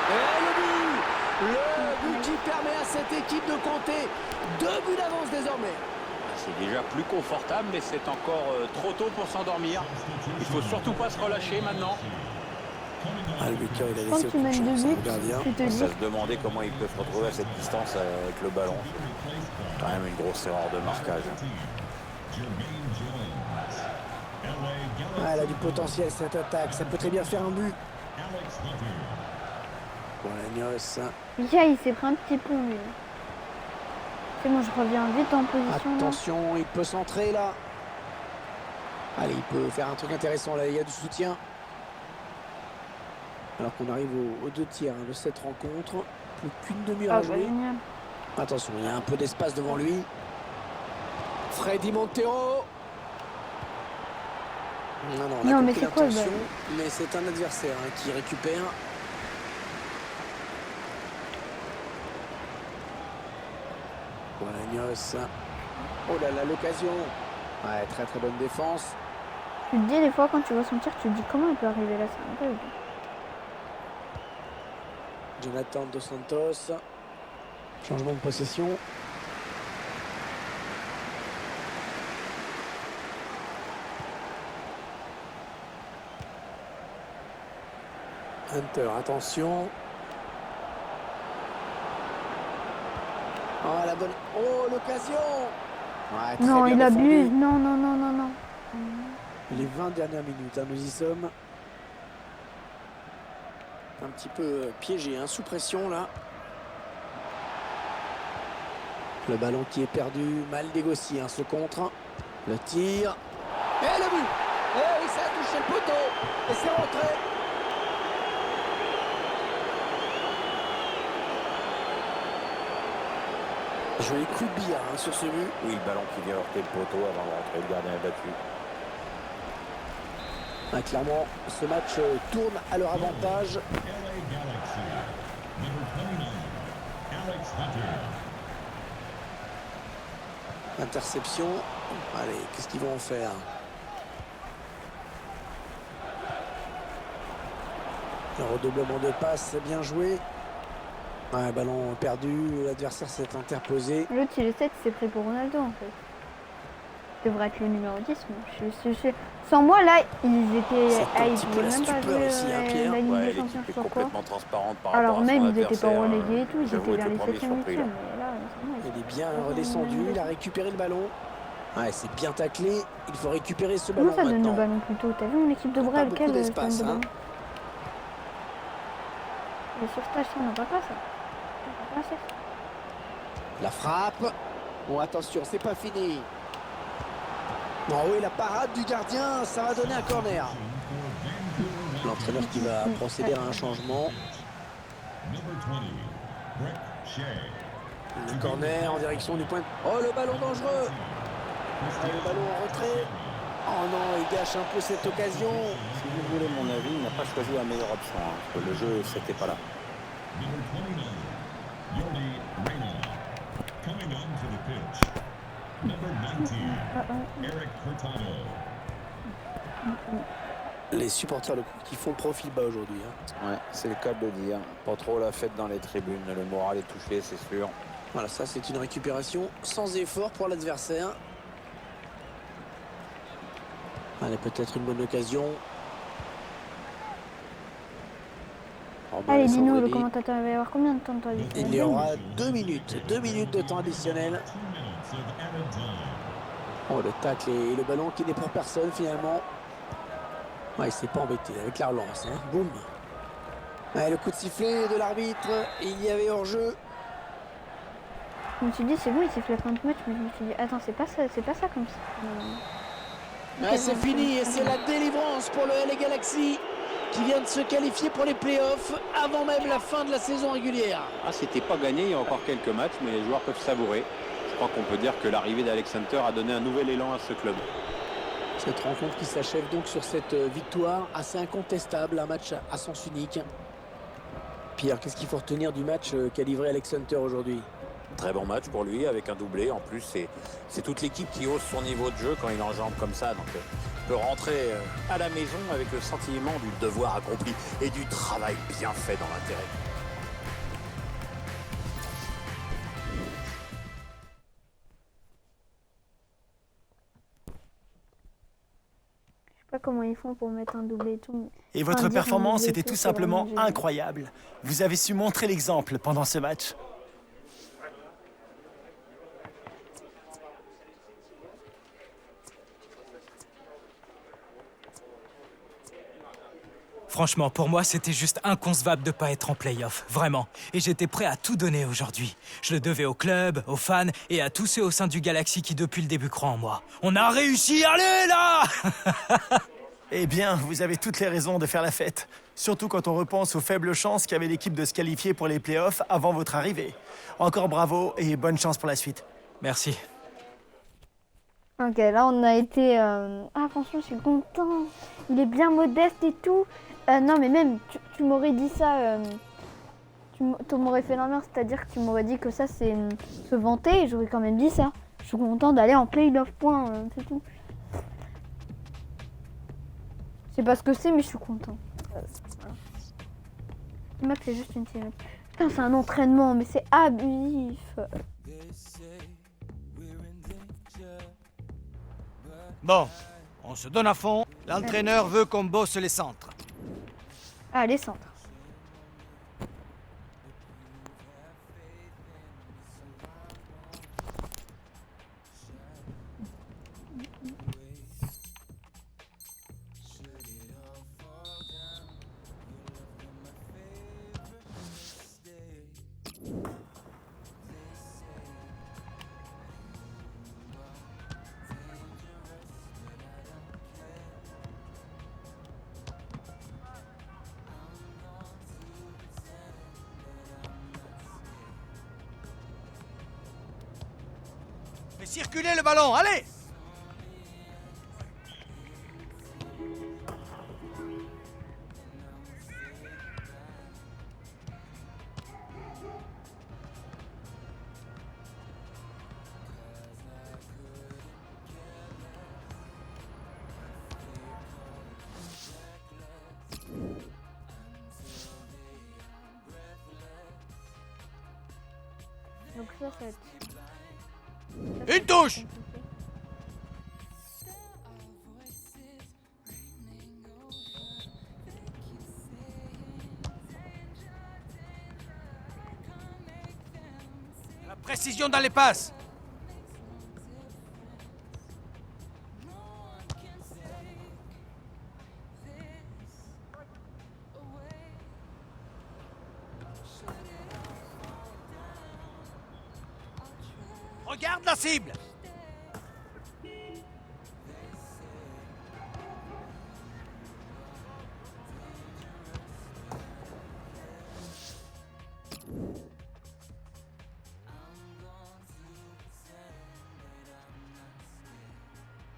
Et le but. Le but qui permet à cette équipe de compter 2 buts d'avance désormais. C'est déjà plus confortable, mais c'est encore trop tôt pour s'endormir. Il faut surtout pas se relâcher maintenant. Ah, le buteur, il a Quand laissé tu aucune mènes chance, 2 hein, buts, le gardien. tu te dis. Ça se demandait comment il peut se retrouver à cette distance avec le ballon. Quand même une grosse erreur de marquage. Ah, elle a du potentiel cette attaque, ça peut très bien faire un but. Bolaños. Ya, il s'est pris un petit pont lui. C'est bon, je reviens vite en position. là. Attention, il peut centrer là. Allez, il peut faire un truc intéressant là, il y a du soutien. Alors qu'on arrive aux 2 tiers de cette rencontre. Plus qu'une demi-heure Ah, à bah, jouer. génial. Attention, il y a un peu d'espace devant lui. Freddy Montero. Non, on a Non, mais compris c'est quoi, l'intention, bah mais c'est un adversaire hein, qui récupère. Bolaños. Oh là là, l'occasion. Ouais, très très bonne défense. Tu te dis des fois quand tu vois son tir, tu te dis comment il peut arriver là, c'est incroyable. Jonathan Dos Santos. Changement de possession. Hunter, attention. Oh la bonne. Oh l'occasion. Ouais, très Non, bien il défendu. abuse. Non, non, non, non, non. Les 20 dernières minutes, hein, nous y sommes. Un petit peu piégé, hein, sous pression là. Le ballon qui est perdu, mal négocié, ce contre. Le tir. Et le but. Et oui, ça a touché le poteau. Et c'est rentré. Joli coup de billard sur ce but. Oui, le ballon qui vient heurter le poteau avant de rentrer. Le gardien est battu. Clairement, ce match tourne à leur avantage. LA Galaxy. Number 29, Alex Hunter. Interception. Allez, qu'est-ce qu'ils vont en faire? Le redoublement de passe, bien joué. Ouais, ballon perdu, l'adversaire s'est interposé. L'autre, il est 7, c'est pris pour Ronaldo en fait. Il devrait être le numéro 10. Mais sans moi, là, ils étaient. Ils pouvaient même pas jouer la Ligue des Champions, je sais pas quoi. Complètement transparente par Alors rapport à même, son ils étaient pas adversaire. relégués et tout, ils J'avoue étaient vers être les le premier 7e, 8e. surpris, là. Mais là, sans moi, Il est bien redescendu, il a récupéré le ballon. Ouais, c'est bien taclé. Il faut récupérer ce ballon comment ça donne le maintenant. ballon plus tôt? T'as vu mon équipe de Pas Brel? beaucoup Quelle d'espace, de hein. ballon? Le sauvetage, ça, on n'a pas ça. On n'a pas ça. La frappe. Bon, attention, c'est pas fini. Oh oui, la parade du gardien, ça va donner un corner. L'entraîneur qui va procéder à un changement. Number 20, Brett Shea. Le corner en direction du point. Oh, le ballon dangereux. Ah, le ballon en retrait. Oh non, il gâche un peu cette occasion. Si vous voulez mon avis, il n'a pas choisi la meilleure option. Parce que le jeu, c'était pas là. Number 29, Yoli Reyna. Coming onto the pitch. Number 19, Eric Hurtado. Les supporters qui font profil bas aujourd'hui. Ouais, c'est le cas de le dire. Pas trop la fête dans les tribunes. Le moral est touché, c'est sûr. Voilà, ça c'est une récupération sans effort pour l'adversaire. Allez, peut-être une bonne occasion. Oh, ben, Allez, dis-nous, le Sandrini. commentateur, il va y avoir combien de temps de toi? Il y aura 2 minutes. 2 minutes de temps additionnel. 2 minutes of added time. Oh, le tacle et le ballon qui n'est pour personne finalement. Ouais, il s'est pas embêté avec la relance. Boum. Ouais, le coup de sifflet de l'arbitre. Il y avait hors-jeu. Je me suis dit, c'est bon, il siffle la fin de match, mais je me suis dit, attends, c'est pas ça comme ça. Ouais, c'est fini et c'est la délivrance pour le LA Galaxy qui vient de se qualifier pour les playoffs avant même la fin de la saison régulière. Ah, c'était pas gagné, il y a encore quelques matchs, mais les joueurs peuvent savourer. Je crois qu'on peut dire que l'arrivée d'Alex Hunter a donné un nouvel élan à ce club. Cette rencontre qui s'achève donc sur cette victoire assez incontestable, un match à sens unique. Pierre, qu'est-ce qu'il faut retenir du match qu'a livré Alex Hunter aujourd'hui? Très bon match pour lui, avec un doublé. En plus, c'est toute l'équipe qui hausse son niveau de jeu quand il enjambe comme ça. Donc, il peut rentrer à la maison avec le sentiment du devoir accompli et du travail bien fait dans l'intérêt. Je sais pas comment ils font pour mettre un doublé et tout. Et votre Enfin, dire un performance doublé et était tout, tout c'est simplement vraiment génial. incroyable. Vous avez su montrer l'exemple pendant ce match. Franchement, pour moi, c'était juste inconcevable de pas être en play-off, vraiment. Et j'étais prêt à tout donner aujourd'hui. Je le devais au club, aux fans et à tous ceux au sein du Galaxy qui depuis le début croient en moi. On a réussi, allez là. Eh bien, vous avez toutes les raisons de faire la fête. Surtout quand on repense aux faibles chances qu'avait l'équipe de se qualifier pour les playoffs avant votre arrivée. Encore bravo et bonne chance pour la suite. Merci. Ok, là on a été... Ah franchement je suis content. Il est bien modeste et tout. Non mais même, tu m'aurais dit ça... tu m'aurais fait l'inverse, c'est-à-dire que tu m'aurais dit que ça c'est se vanter et j'aurais quand même dit ça. Je suis content d'aller en play-off point, c'est tout. Je sais pas ce que c'est mais je suis content. Voilà. Le map c'est juste une série. Putain c'est un entraînement mais c'est abusif. Bon, on se donne à fond. L'entraîneur veut qu'on bosse les centres. Ah les centres. Fais circuler le ballon, allez! Donc ça va être... Une touche! La précision dans les passes! Regarde la cible!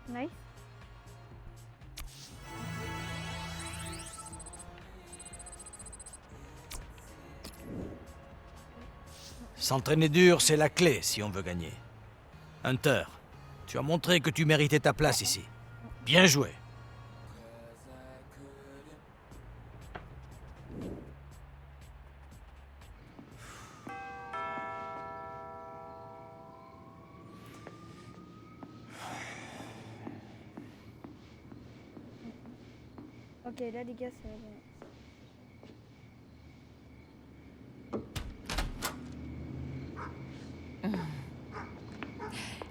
Nice. S'entraîner dur, c'est la clé si on veut gagner. Hunter, tu as montré que tu méritais ta place ici. Bien joué. Ok, là les gars, ça va.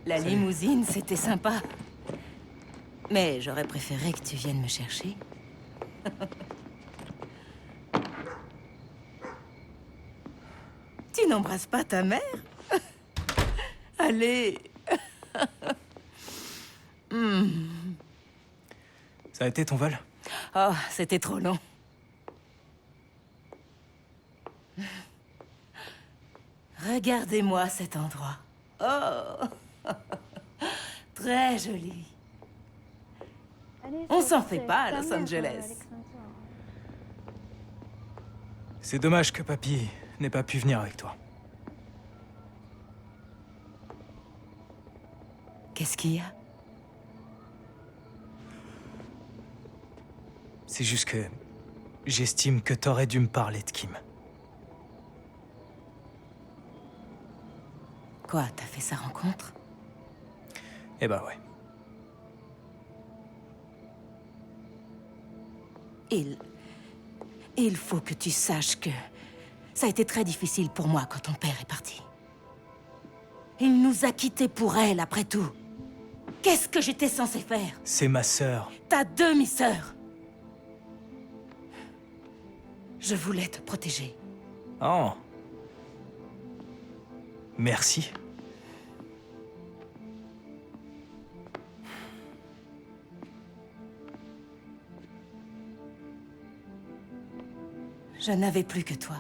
La limousine, c'était sympa. Mais j'aurais préféré que tu viennes me chercher. Tu n'embrasses pas ta mère? Allez. Ça a été ton vol? Oh, c'était trop long. Regardez-moi cet endroit. Oh. Très joli. Allez, On ça, s'en fait c'est pas à ta Los mère, Angeles. Alexandre. C'est dommage que papy n'ait pas pu venir avec toi. Qu'est-ce qu'il y a? C'est juste que j'estime que t'aurais dû me parler de Kim. Quoi, t'as fait sa rencontre? Eh ben ouais. Il faut que tu saches que ça a été très difficile pour moi quand ton père est parti. Il nous a quittés pour elle, après tout. Qu'est-ce que j'étais censée faire? C'est ma sœur. Ta demi-sœur. Je voulais te protéger. Oh. Merci. Je n'avais plus que toi.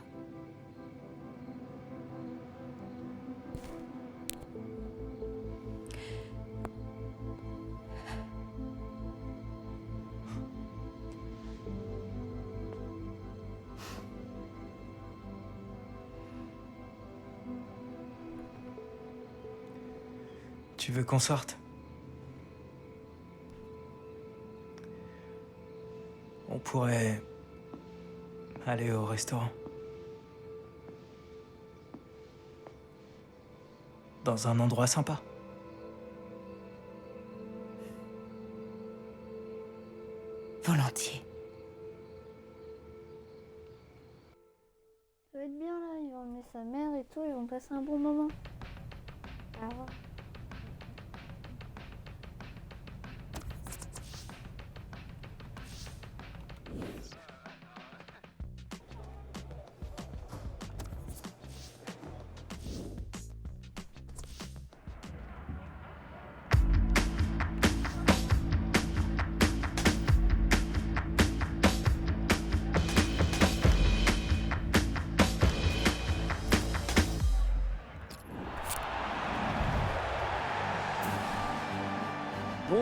Tu veux qu'on sorte? On pourrait aller au restaurant. Dans un endroit sympa. Volontiers. Ça va être bien là, il va emmener sa mère et tout, ils vont passer un bon moment. Ah ouais.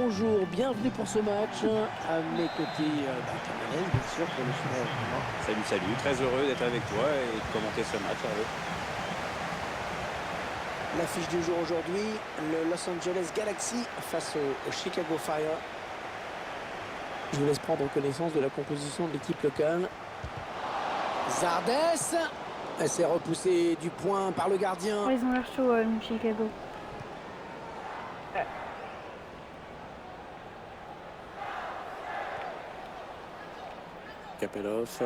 bonjour, bienvenue pour ce match. À mes côtés, Camarès, bien sûr, pour le final. Salut, salut, très heureux d'être avec toi et de commenter ce match, Hervé. L'affiche du jour aujourd'hui, le Los Angeles Galaxy face au Chicago Fire. Je vous laisse prendre connaissance de la composition de l'équipe locale. Zardes, elle s'est repoussée du point par le gardien. Oh, ils ont l'air chauds, Chicago. Kapelov.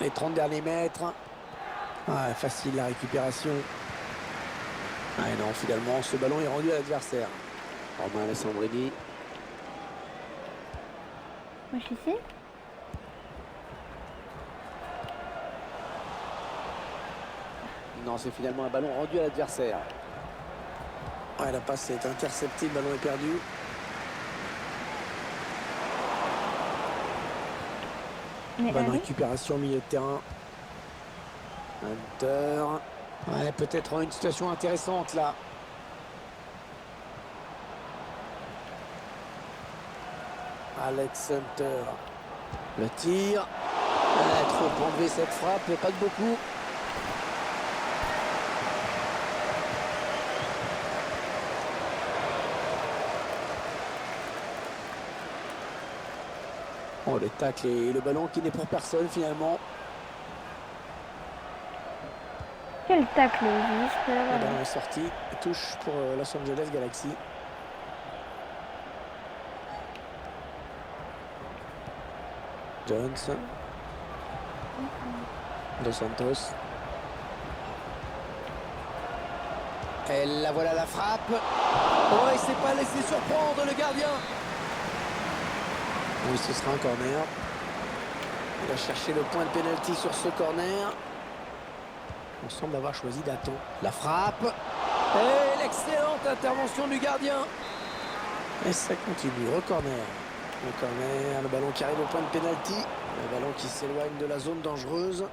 Les 30 derniers mètres. Ah, facile la récupération. Ah et non, finalement, ce ballon est rendu à l'adversaire. Romain Alessandrini. Moi, je suis ici. Non, c'est finalement un ballon rendu à l'adversaire. Ah, la passe est interceptée, le ballon est perdu. Mais Bonne allez. récupération au milieu de terrain. Hunter. Ouais, peut-être une situation intéressante là. Alex Hunter. Le tir. Ouais, trop pour enlever cette frappe, mais pas de beaucoup. Oh, le tacle et le ballon qui n'est pour personne finalement. Quel tacle, j'ai juste pu Le l'avoir. ballon est sorti. Touche pour Los Angeles Galaxy. Jones. Dos Santos. Et la voilà la frappe. Oh, il s'est pas laissé surprendre le gardien. Oui, ce sera un corner. Il va chercher le point de pénalty sur ce corner. On semble avoir choisi d'attendre. La frappe. Et l'excellente intervention du gardien. Et ça continue. Corner. Le corner, le ballon qui arrive au point de pénalty. Le ballon qui s'éloigne de la zone dangereuse.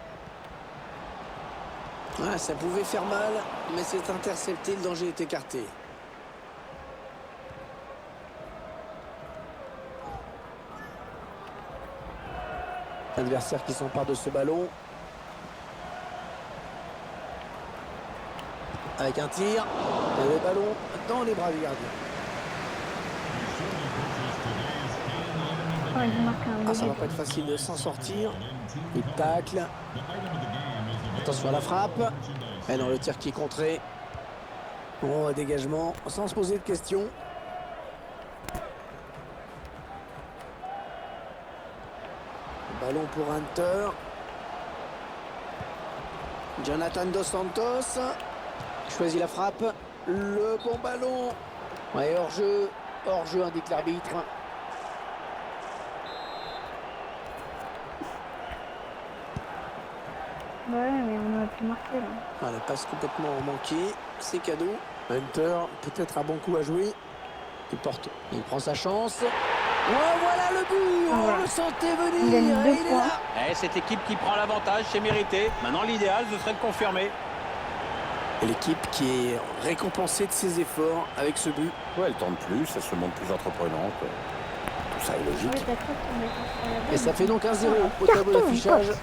Ah, ça pouvait faire mal, mais c'est intercepté, le danger est écarté. Adversaire qui s'empare de ce ballon. Avec un tir. Et le ballon dans les bras du gardien. Oh, ils ont marqué un Ah, ça va but. pas être facile de s'en sortir. Il tacle. Attention à la frappe. Et non, le tir qui est contré. Bon, dégagement sans se poser de questions. Ballon pour Hunter. Jonathan Dos Santos. Choisit la frappe. Le bon ballon. Ouais, hors-jeu. Hors-jeu, indique l'arbitre. Ouais, mais on aurait pu marquer là. Ah, la passe complètement manquée. C'est cadeau. Hunter, peut-être un bon coup à jouer. Il prend sa chance. Oh, voilà le but. Voilà. On le sentait Il gagne venir. 2 Et il est points. là. Cette équipe qui prend l'avantage, c'est mérité. Maintenant, l'idéal, ce serait de confirmer. L'équipe qui est récompensée de ses efforts avec ce but. Ouais, elle tente plus, ça se montre plus entreprenante. Tout ça est Ah logique. oui, t'as cru qu'on était sur la Et bonne. ça fait donc 1-0 au Carton, tableau d'affichage. pote.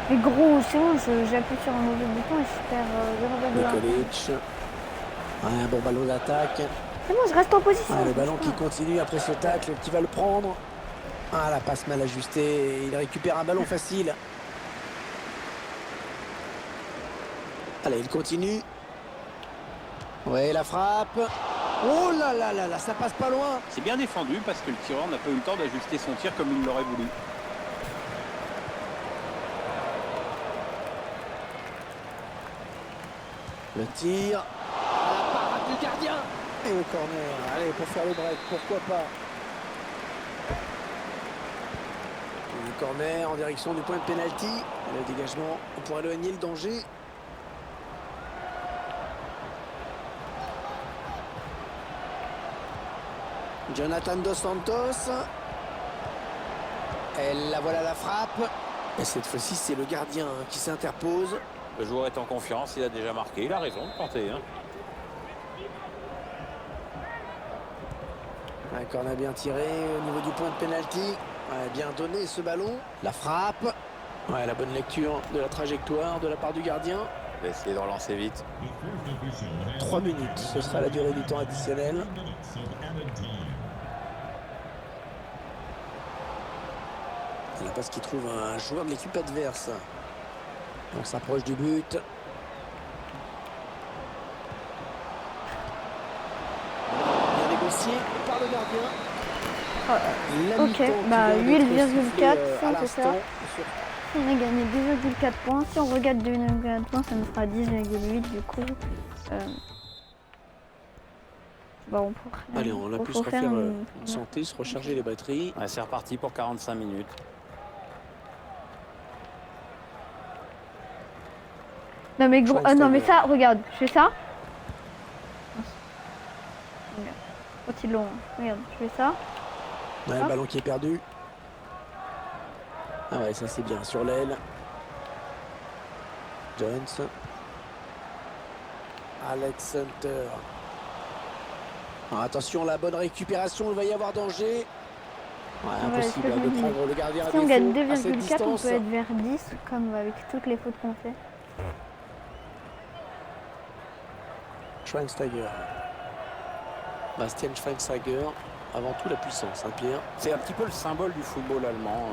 Mais gros, c'est bon, j'appuie sur un mauvais bouton et je perds 0,1. Nikolic. Ouais, un bon ballon d'attaque. C'est bon, je reste en position. Ah, le ballon qui continue après ce tacle, qui va le prendre. Ah, la passe mal ajustée. Il récupère un ballon facile. Allez, il continue. Ouais, la frappe. Oh là là là là, ça passe pas loin. C'est bien défendu parce que le tireur n'a pas eu le temps d'ajuster son tir comme il l'aurait voulu. Le tir. La parade du gardien. Et le corner. Allez, pour faire le break, pourquoi pas. Le corner en direction du point de pénalty. Le dégagement pour éloigner le danger. Jonathan Dos Santos. Et la voilà la frappe. Et cette fois-ci, c'est le gardien qui s'interpose. Le joueur est en confiance, il a déjà marqué, il a raison de tenter. Hein. Un corner bien tiré au niveau du point de pénalty. Ouais, bien donné ce ballon. La frappe. Ouais, la bonne lecture de la trajectoire de la part du gardien. Il va essayer de relancer vite. 3 minutes, ce sera la durée du temps additionnel. C'est la passe qui trouve un joueur de l'équipe adverse. On s'approche du but. Bien négocié par le gardien. La Ok, mi-temps bah qui vient d'être sifflée, 8,4, à c'est ça. l'instant. On a gagné 2,4 points. Si on regarde 2,4 points, ça nous fera 10,8 du coup. Bon, Allez, on a pu se faut faire refaire une santé, se recharger les batteries. Ouais, c'est reparti pour 45 minutes. Non mais gros, non mais ça, regarde, je fais ça. Regarde, quand ils l'ont, regarde, je fais ça. Ouais, le ballon qui est perdu. Ah ouais, ça c'est bien sur l'aile. Jones. Alex Hunter. Alors, attention, la bonne récupération, il va y avoir danger. Ouais, Ouais, impossible c'est ce que je de me dis. prendre le gardien à Si on gagne défaut à cette 2,4, on distance. peut être vers 10, comme avec toutes les fautes qu'on fait. Schweinsteiger. Bastian Schweinsteiger. Avant tout la puissance, hein, Pierre. C'est un petit peu le symbole du football allemand,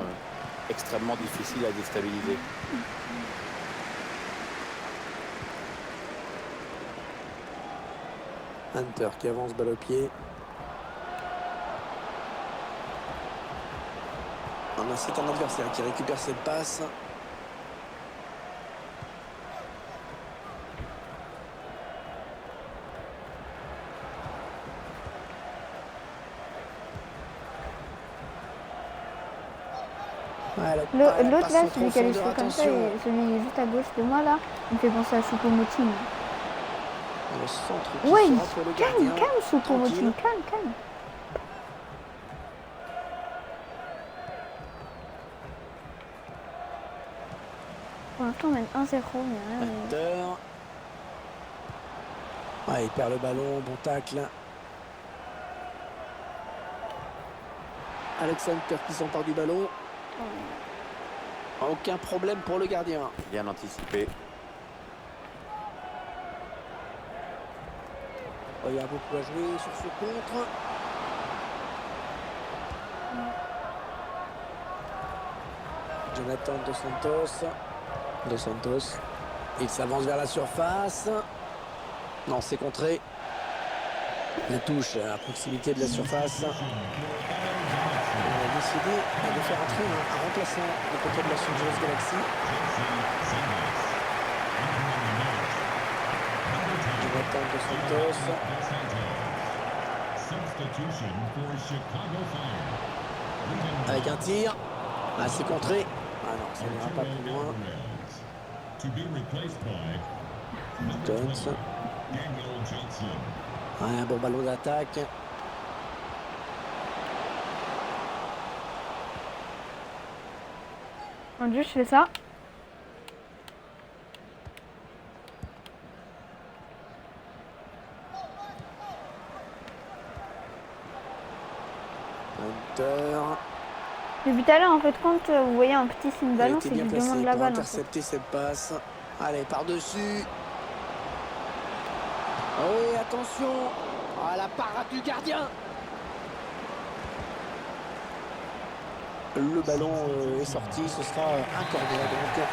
extrêmement difficile à déstabiliser. Hunter qui avance balle au pied. C'est un adversaire qui récupère cette passe. L'autre là, celui qui a les cheveux comme ça, et celui juste à gauche de moi là, il me fait penser à Choupo-Moting. Le centre qui Ouais, sera pour le gardien. calme Choupo-Moting, calme. Pour l'instant on mène 1-0, mais rien. Hunter. Ouais, il perd le ballon, bon tacle. Alex Hunter qui s'empare du ballon. Aucun problème pour le gardien. Bien anticipé. Il y a beaucoup à jouer sur ce contre. Jonathan Dos Santos. Dos Santos. Il s'avance vers la surface. Non, c'est contré. La touche à proximité de la surface. On a décidé de faire entrer un remplaçant du côté de Los Angeles Galaxy. Jonathan Dos Santos. Avec un tir. Ah, c'est contré. Ah non, ça n'ira pas plus loin. Jones. Ouais, un bon ballon d'attaque. Mon Dieu, je fais ça. Hunter. Depuis tout à l'heure, en fait, quand vous voyez un petit signe ballon, c'est que je demande la pour balle. En fait. intercepter cette passe. Allez, par-dessus. Oui, attention. Ah, la parade du gardien. Le ballon est sorti, ce sera un corner. Donc,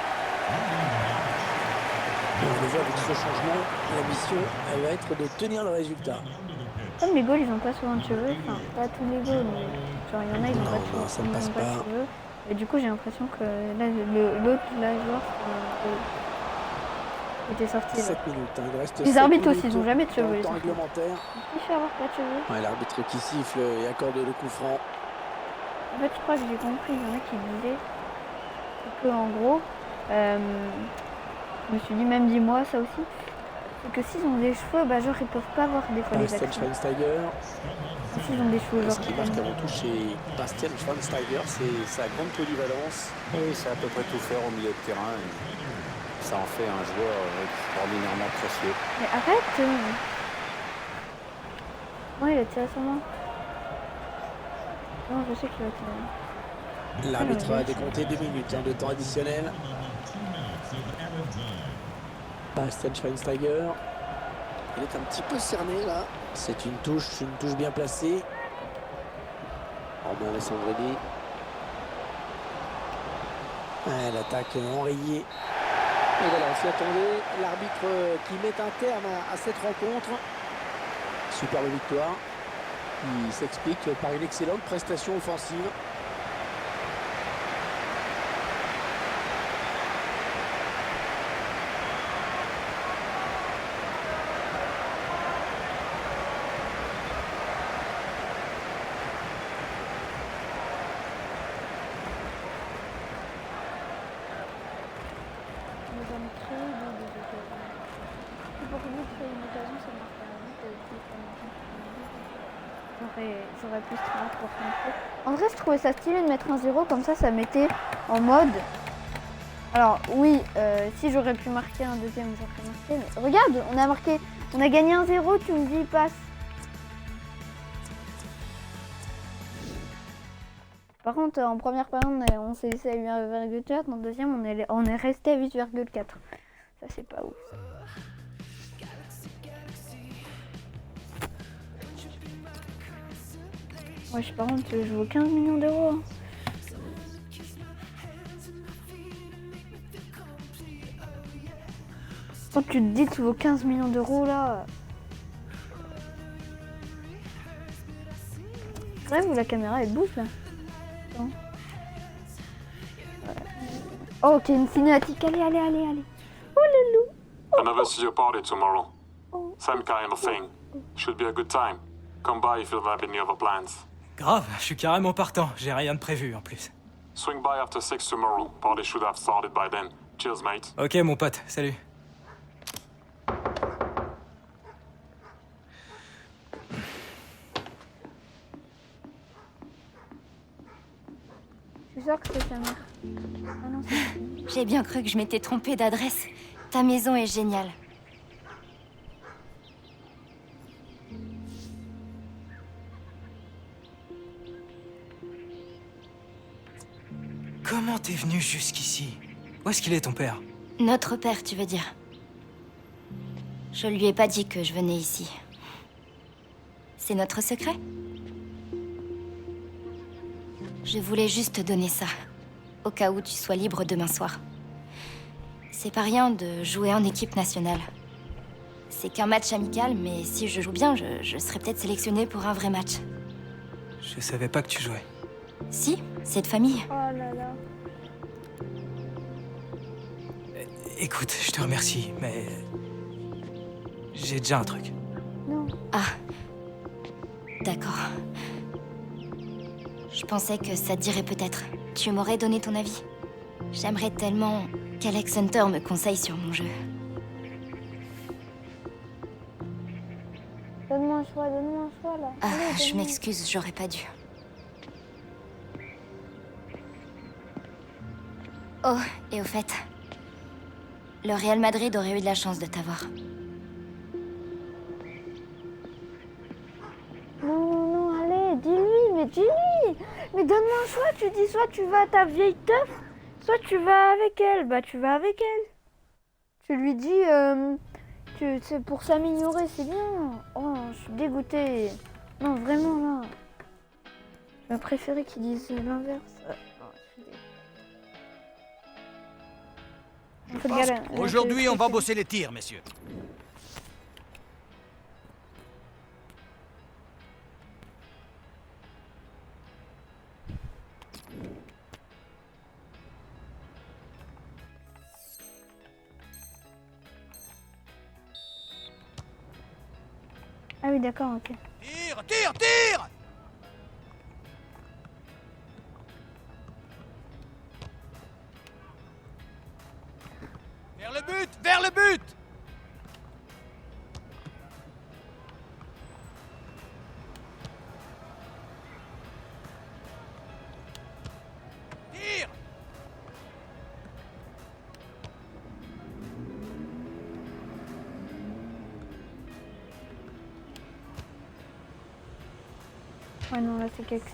on le voit avec ce changement, la mission, elle va être de tenir le résultat. Comme les goals, ils ont pas souvent de cheveux. Enfin, pas tous les goals, mais genre, il y en a, ils ont pas de cheveux. Non, ça ne passe pas. De cheveux. Et du coup, j'ai l'impression que là, l'autre, là, joueur, était sorti. 7 minutes, hein. Il reste Les arbitres 7 aussi, ils ont jamais de cheveux. temps réglementaire. Il fait avoir pas de cheveux. Ouais, l'arbitre qui siffle et accorde le coup franc. En fait, je crois que j'ai compris. Il y en a qui disaient que, en gros, je me suis dit, même dis-moi ça aussi, c'est que s'ils ont des cheveux, bah, genre, ils peuvent pas voir des fois les Bastian actions. Schweinsteiger. S'ils ont des cheveux, genre. Ce qui marque avant tout chez Bastian Schweinsteiger, c'est sa grande polyvalence. Oui, c'est à peu près tout faire au milieu de terrain. ça en fait un joueur extraordinairement précieux. Mais arrête Ouais, il a tiré sur moi. Non, je sais qu'il va tirer. L'arbitre a décompté 2 minutes de temps additionnel. Bastian Schweinsteiger. Il est un petit peu cerné là. C'est une touche bien placée. Romain Alessandrini. L'attaque enrayée. Et voilà, on s'y attendait. L'arbitre qui met un terme à cette rencontre. Superbe victoire. Il s'explique par une excellente prestation offensive. J'aurais pu streamer pour faire. En vrai, je trouvais ça stylé de mettre un 0 comme ça mettait en mode. Alors oui, si j'aurais pu marquer un deuxième, j'aurais marqué. Mais regarde, on a gagné un 0, tu me dis passe. Par contre, en première période, on s'est laissé à 8,4, en deuxième, on est resté à 8,4. Ça, c'est pas ouf. Ouais, par contre, je vaux 15 millions d'euros. Hein. Quand tu te dis que tu vaux 15 millions d'euros, là... C'est vrai, la caméra, elle bouge, là. Attends. Oh, ok, une cinématique. Allez. Oh, le loup. Another your party tomorrow. Same kind of thing. Should be a good time. Come by if you don't have any other plans. Grave, je suis carrément partant. J'ai rien de prévu en plus. Swing by after 6 tomorrow. Party should have started by then. Cheers, mate. Ok, mon pote. Salut. Je suis sûre que c'est ta mère. Ah non, c'est... J'ai bien cru que je m'étais trompée d'adresse. Ta maison est géniale. Comment t'es venu jusqu'ici? Où est-ce qu'il est, ton père? Notre père, tu veux dire? Je lui ai pas dit que je venais ici. C'est notre secret? Je voulais juste te donner ça, au cas où tu sois libre demain soir. C'est pas rien de jouer en équipe nationale. C'est qu'un match amical, mais si je joue bien, je serai peut-être sélectionnée pour un vrai match. Je savais pas que tu jouais. Si, c'est de famille. Oh là là. Écoute, je te remercie, mais... j'ai déjà un truc. Non. Ah. D'accord. Je pensais que ça te dirait peut-être. Tu m'aurais donné ton avis. J'aimerais tellement qu'Alex Hunter me conseille sur mon jeu. Donne-moi un choix là. Ah, Allez, je donne-moi. m'excuse, j'aurais pas dû. Oh, et au fait, le Real Madrid aurait eu de la chance de t'avoir. Non, allez, dis-lui. Mais donne-moi un choix, tu dis soit tu vas à ta vieille teuf, soit tu vas avec elle. Bah, tu vas avec elle. Tu lui dis, c'est pour s'améliorer, c'est bien. Oh, je suis dégoûtée. Non, vraiment, là. J'aurais préféré qu'ils disent l'inverse. Je pense qu'aujourd'hui, on va bosser les tirs, messieurs. Ah oui, d'accord, ok. Tire! Vers le but! Tire! Ouais, non, là, c'est quelque...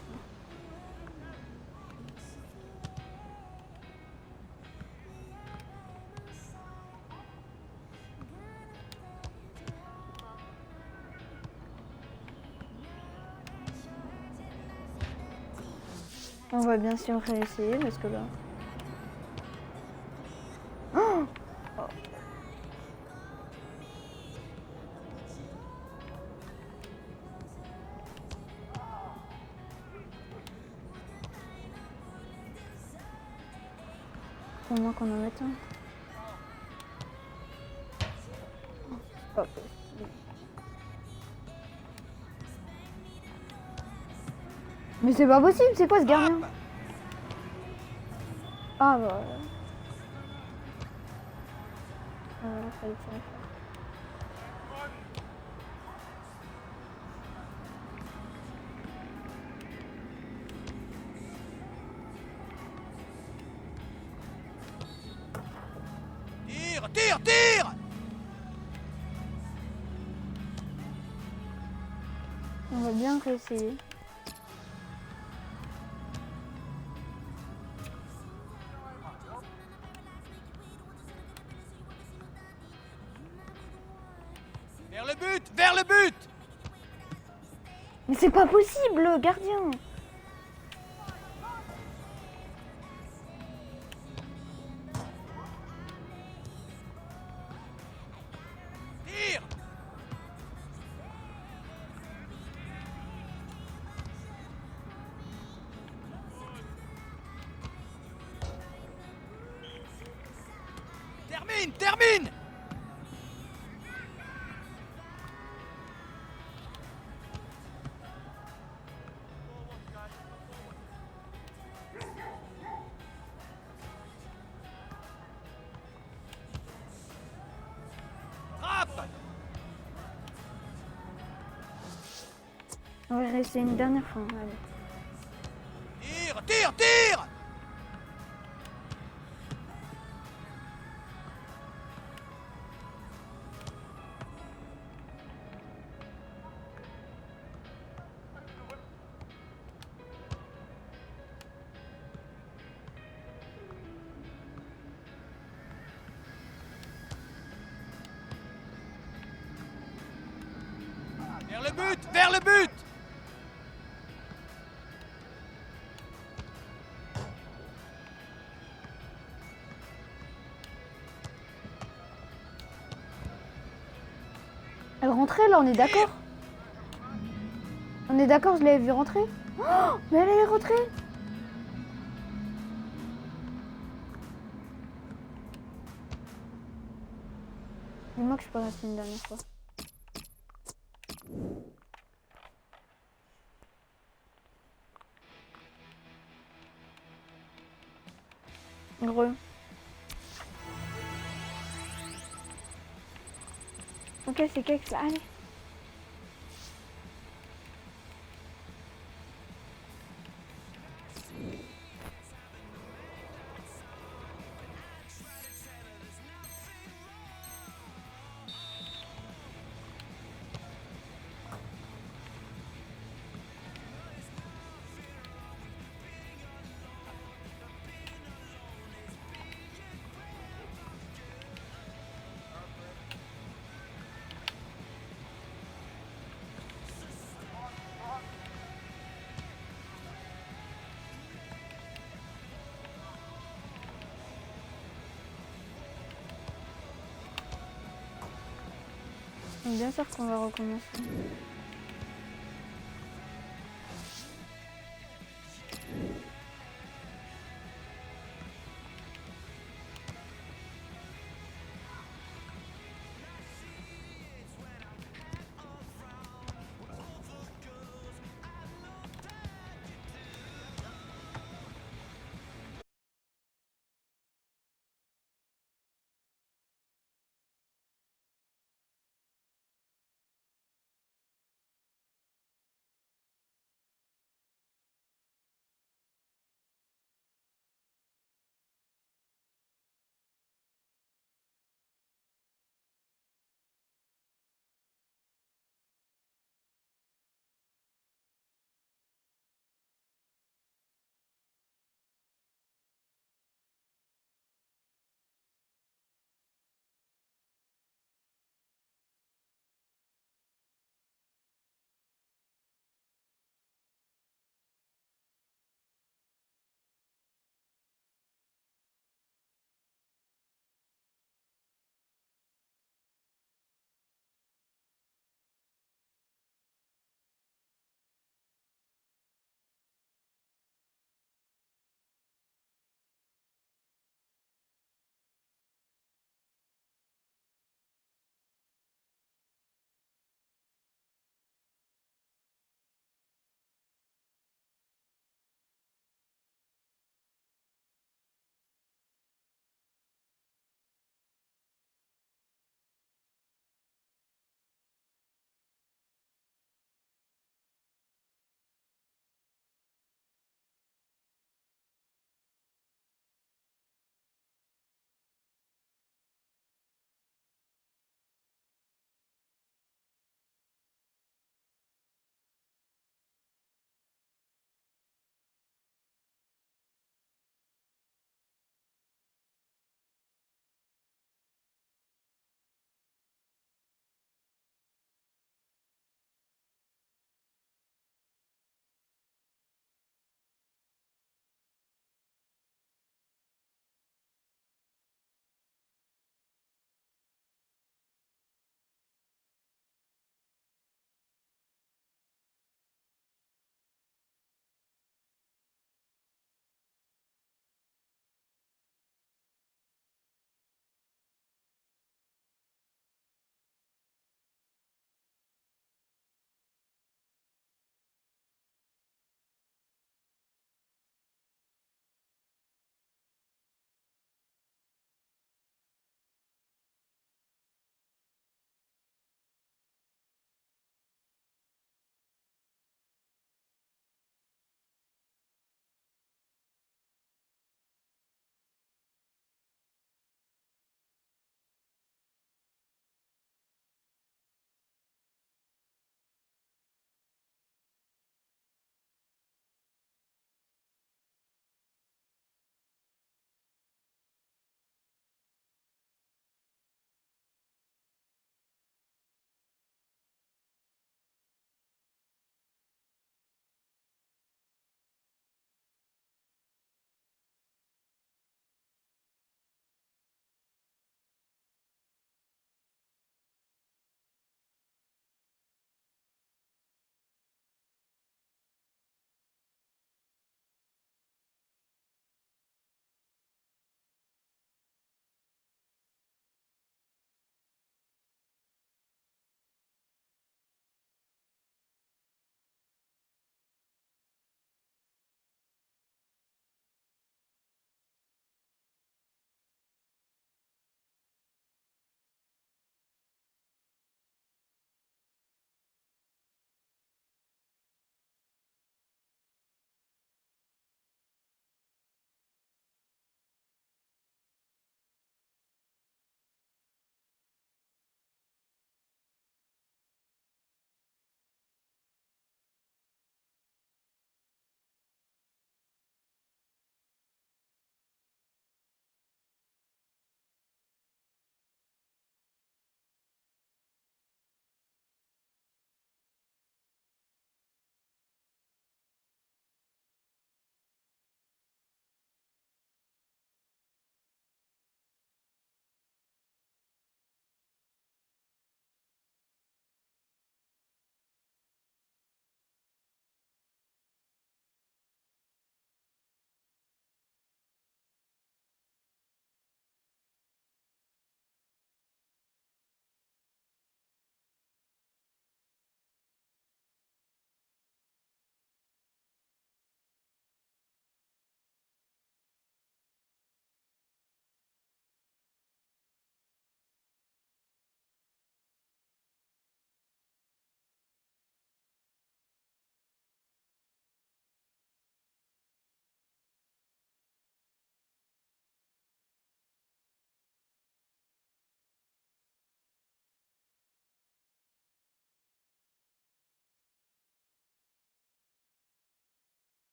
On va bien sûr réessayer parce que là... Oh, faut au moins qu'on en mette un. Oh, c'est pas possible. Mais c'est pas possible, c'est quoi ce gardien? Ah bah... fallait tirer fort. Tire, tire, tire! On va bien réessayer. Vers le but! Vers le but! Mais c'est pas possible, gardien! Tire! Termine! Termine! Frappe! On va réessayer une dernière fois, allez. Tire! Tire! Tire! Vers le but! Vers le but! Elle rentrait là, on est d'accord? On est d'accord, je l'avais vu rentrer? Oh, mais elle est rentrée! Dis-moi que je peux rester une dernière fois. Gros. Ok, c'est Kex là, allez. Bien sûr qu'on va recommencer.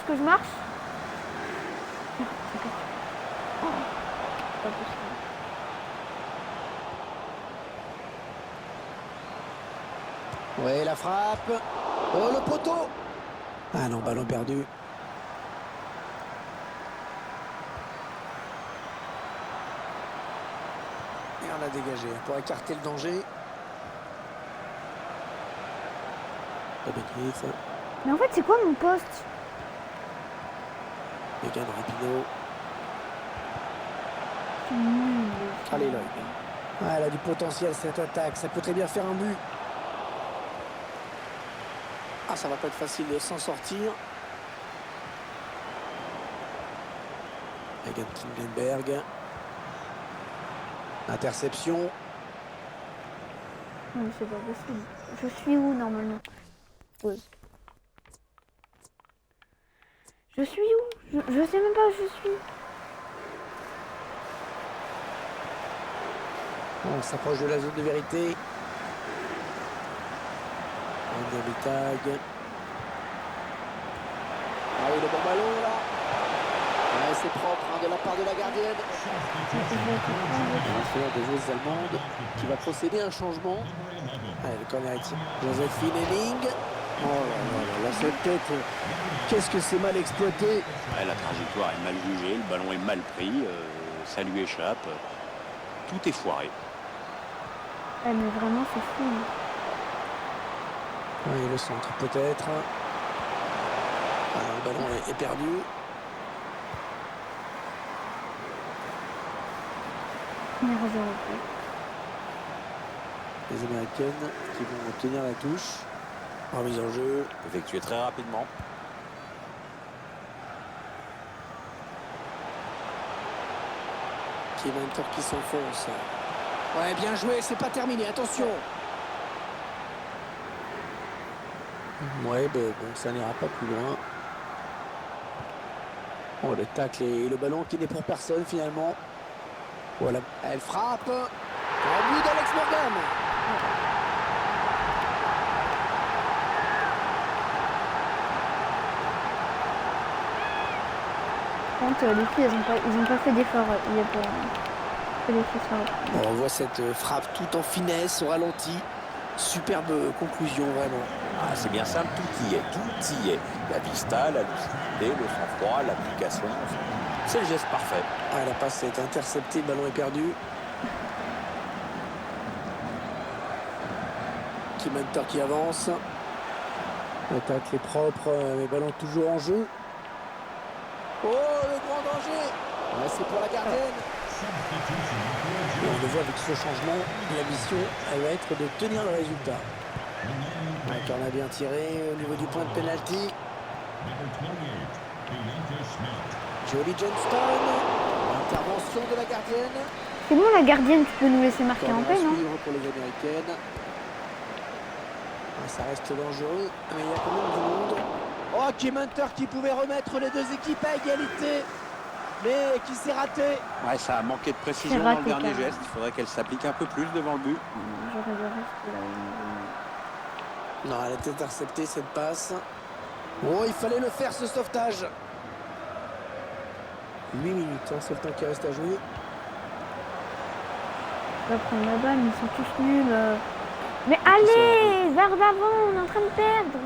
que je marche? Non, c'est pas pas possible. Ouais, la frappe. Oh, le poteau. Ah non, ballon perdu. Et on a dégagé pour écarter le danger. Mais en fait, c'est quoi mon poste? Megan Rapinoe. Allez, Lloyd. Ah, elle a du potentiel cette attaque. Ça peut très bien faire un but. Ah, ça va pas être facile de s'en sortir. Megan Klingenberg. Interception. Non, mais c'est pas possible. Je suis où normalement? Pause. Je suis où? Je sais même pas où je suis. On s'approche de la zone de vérité. Tag. Ah oui, le bon ballon là. Ouais, c'est propre hein, de la part de la gardienne. L'affaire des joueuses allemandes qui va procéder à un changement. Allez, le corner ici. Joséphine Henning. Oh là là, cette tête. Qu'est-ce que c'est mal exploité. Ouais, la trajectoire est mal jugée, le ballon est mal pris, ça lui échappe. Tout est foiré. Ouais, mais vraiment, c'est fou. Oui, le centre peut-être. Alors, le ballon est perdu. Les Américaines qui vont obtenir la touche. Remise en jeu. Effectué très rapidement. Kim Hunter qui s'enfonce. Ouais, bien joué, c'est pas terminé, attention. Ouais, ben, bon, ça n'ira pas plus loin. Oh, le tacle et le ballon qui n'est pour personne finalement. Voilà, elle frappe. Un but d'Alex Morgan. Par contre, les filles, ils ont pas fait d'effort. Il y a pas fait d'effort. Bon, on voit cette frappe tout en finesse, au ralenti. Superbe conclusion, vraiment. Ah, c'est bien simple, tout y est, tout y est. La vista, la lucidité, le sang-froid, l'application. C'est le geste parfait. Ah, la passe est interceptée, le ballon est perdu. Kim Hunter qui avance. L'attaque est propre, mais ballon toujours en jeu. Oh, le grand danger. Ouais, c'est pour la gardienne. Et on le voit avec ce changement, la mission, elle va être de tenir le résultat. On a bien tiré au niveau du point de pénalty. Jolie Johnston. Intervention de la gardienne. C'est bon, la gardienne, tu peux nous laisser marquer en paix, non? Pour les Américaines. Ça reste dangereux, mais il y a quand même du monde. Oh, Kim Hunter qui pouvait remettre les deux équipes à égalité, mais qui s'est raté. Ouais, ça a manqué de précision dans le dernier geste. Il faudrait qu'elle s'applique un peu plus devant le but. J'aurais dû rester là. Non, elle a été interceptée cette passe. Oh, il fallait le faire ce sauvetage. 8 minutes, hein, c'est le temps qui reste à jouer. On va prendre la balle, ils sont tous nuls. Mais allez, vers d'avant, on est en train de perdre.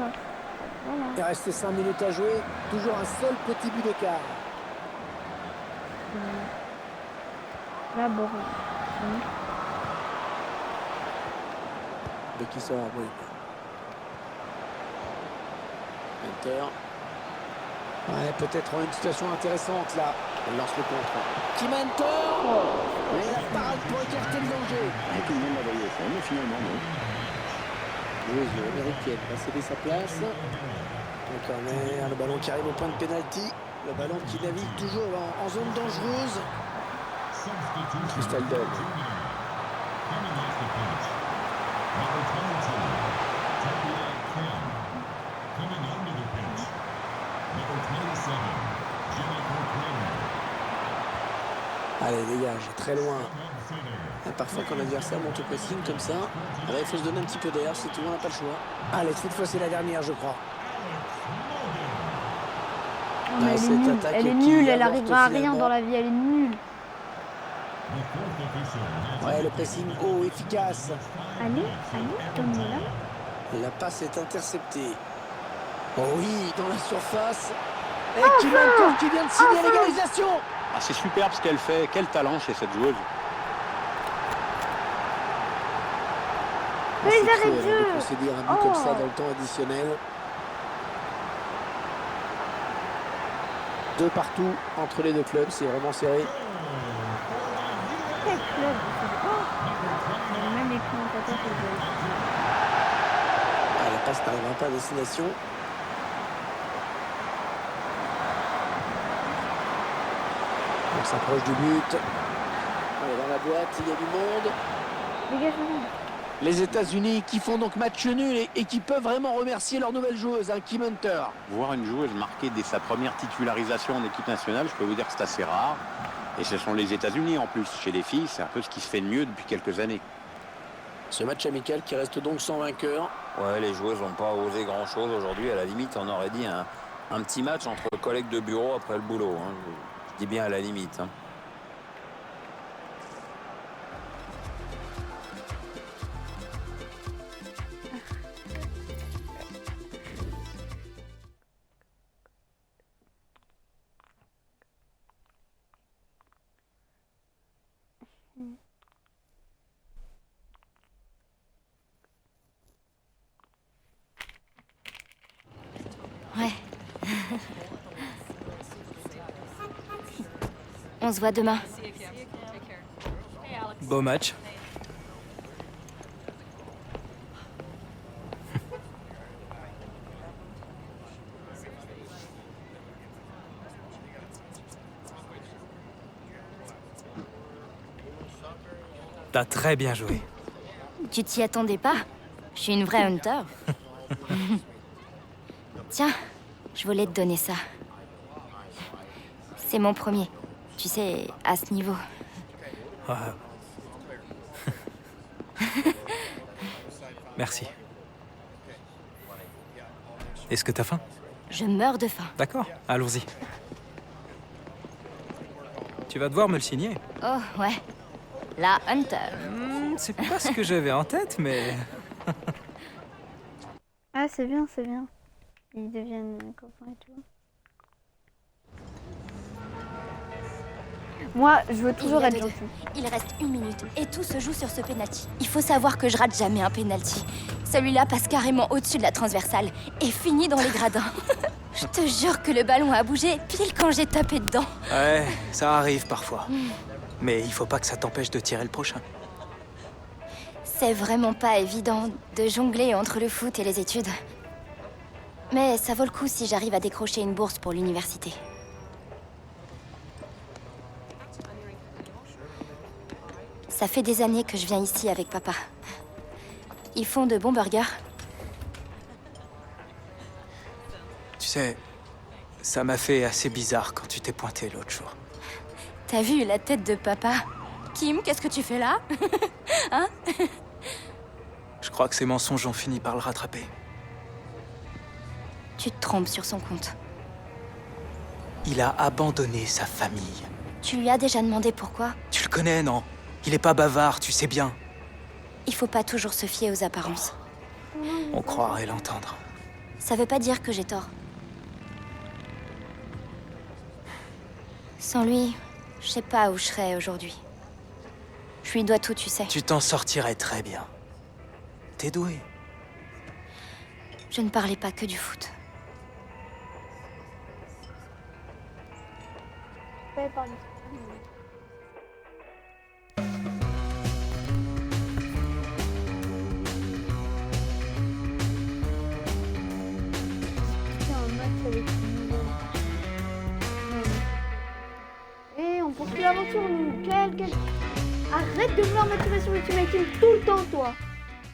Voilà. Il reste 5 minutes à jouer. Toujours un seul petit but d'écart. Là, bon. De qui sort, oui. Hunter. Ouais, peut-être une situation intéressante là. Elle lance le contre. Kim Hunter. Mais la parade pour écarter le danger. Tout le monde l'a voyé ça, mais finalement non. Joueuse américaine va céder sa place. Le corner, le ballon qui arrive au point de pénalty. Le ballon qui navigue toujours en zone dangereuse. Crystal Dog. Allez, dégage, très loin. Et parfois, quand l'adversaire monte au pressing comme ça, il faut se donner un petit peu d'air, c'est tout, on n'a pas le choix. Allez, cette fois, c'est la dernière, je crois. Non, mais cette elle est nulle, attaque elle est qui nulle, elle avorte arrivera à rien finalement. dans la vie, elle est nulle. Ouais, le pressing haut, efficace. Allez, donne-moi là. La passe est interceptée. Oh oui, dans la surface. Et Enfin Kimankov qui vient de signer l'égalisation. Ah, c'est superbe ce qu'elle fait. Quel talent chez cette joueuse. Mais C'est ils arrêtent cruel, de jeu. de concéder un but comme ça dans le temps additionnel. 2 partout entre les deux clubs, c'est vraiment serré. Quel club? Même les commentateurs ils veulent. Ah, la passe n'arrivera pas à destination. On s'approche du but. Allez, dans la boîte, il y a du monde. Dégage-moi. Les États-Unis qui font donc match nul et qui peuvent vraiment remercier leur nouvelle joueuse, Kim Hunter. Voir une joueuse marquer dès sa première titularisation en équipe nationale, je peux vous dire que c'est assez rare. Et ce sont les États-Unis en plus. Chez les filles, c'est un peu ce qui se fait de mieux depuis quelques années. Ce match amical qui reste donc sans vainqueur. Ouais, les joueuses n'ont pas osé grand-chose aujourd'hui. À la limite, on aurait dit un petit match entre collègues de bureau après le boulot. Hein. Je dis bien à la limite. Hein. Ouais. On se voit demain. Beau match. T'as très bien joué. Tu t'y attendais pas? Je suis une vraie hunter. Tiens, je voulais te donner ça. C'est mon premier. Tu sais, à ce niveau. Ah. Merci. Est-ce que t'as faim? Je meurs de faim. D'accord, allons-y. Tu vas devoir me le signer. Oh, ouais. La hunter. C'est pas ce que j'avais en tête, mais... Ah, c'est bien, c'est bien. Ils deviennent copains et tout. Moi, je veux toujours être gentil. Il reste 1 minute et tout se joue sur ce penalty. Il faut savoir que je rate jamais un penalty. Celui-là passe carrément au-dessus de la transversale et finit dans les gradins. Je te jure que le ballon a bougé pile quand j'ai tapé dedans. Ouais, ça arrive parfois. Mais il faut pas que ça t'empêche de tirer le prochain. C'est vraiment pas évident de jongler entre le foot et les études. Mais ça vaut le coup si j'arrive à décrocher une bourse pour l'université. Ça fait des années que je viens ici avec papa. Ils font de bons burgers. Tu sais, ça m'a fait assez bizarre quand tu t'es pointé l'autre jour. T'as vu la tête de papa? Kim, qu'est-ce que tu fais là? Hein? Je crois que ces mensonges ont fini par le rattraper. Tu te trompes sur son compte. Il a abandonné sa famille. Tu lui as déjà demandé pourquoi? Tu le connais, non? Il est pas bavard, tu sais bien. Il faut pas toujours se fier aux apparences. On croirait l'entendre. Ça veut pas dire que j'ai tort. Sans lui, je sais pas où je serais aujourd'hui. Je lui dois tout, tu sais. Tu t'en sortirais très bien. T'es doué. Je ne parlais pas que du foot. Et on poursuit l'aventure, nous. Quel... Arrête de vouloir m'attirer sur Ultimate Team tout le temps, toi.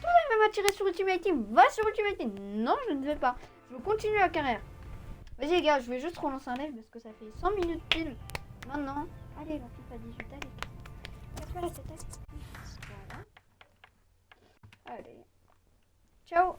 Toi, il va m'attirer sur Ultimate Team. Va sur Ultimate Team. Non, je ne vais pas. Je veux continuer la carrière. Vas-y, les gars, je vais juste relancer un live parce que ça fait 100 minutes pile. Maintenant, allez, la FIFA 18, allez. Casse-toi la tête, allez. Voilà. Allez. Ciao.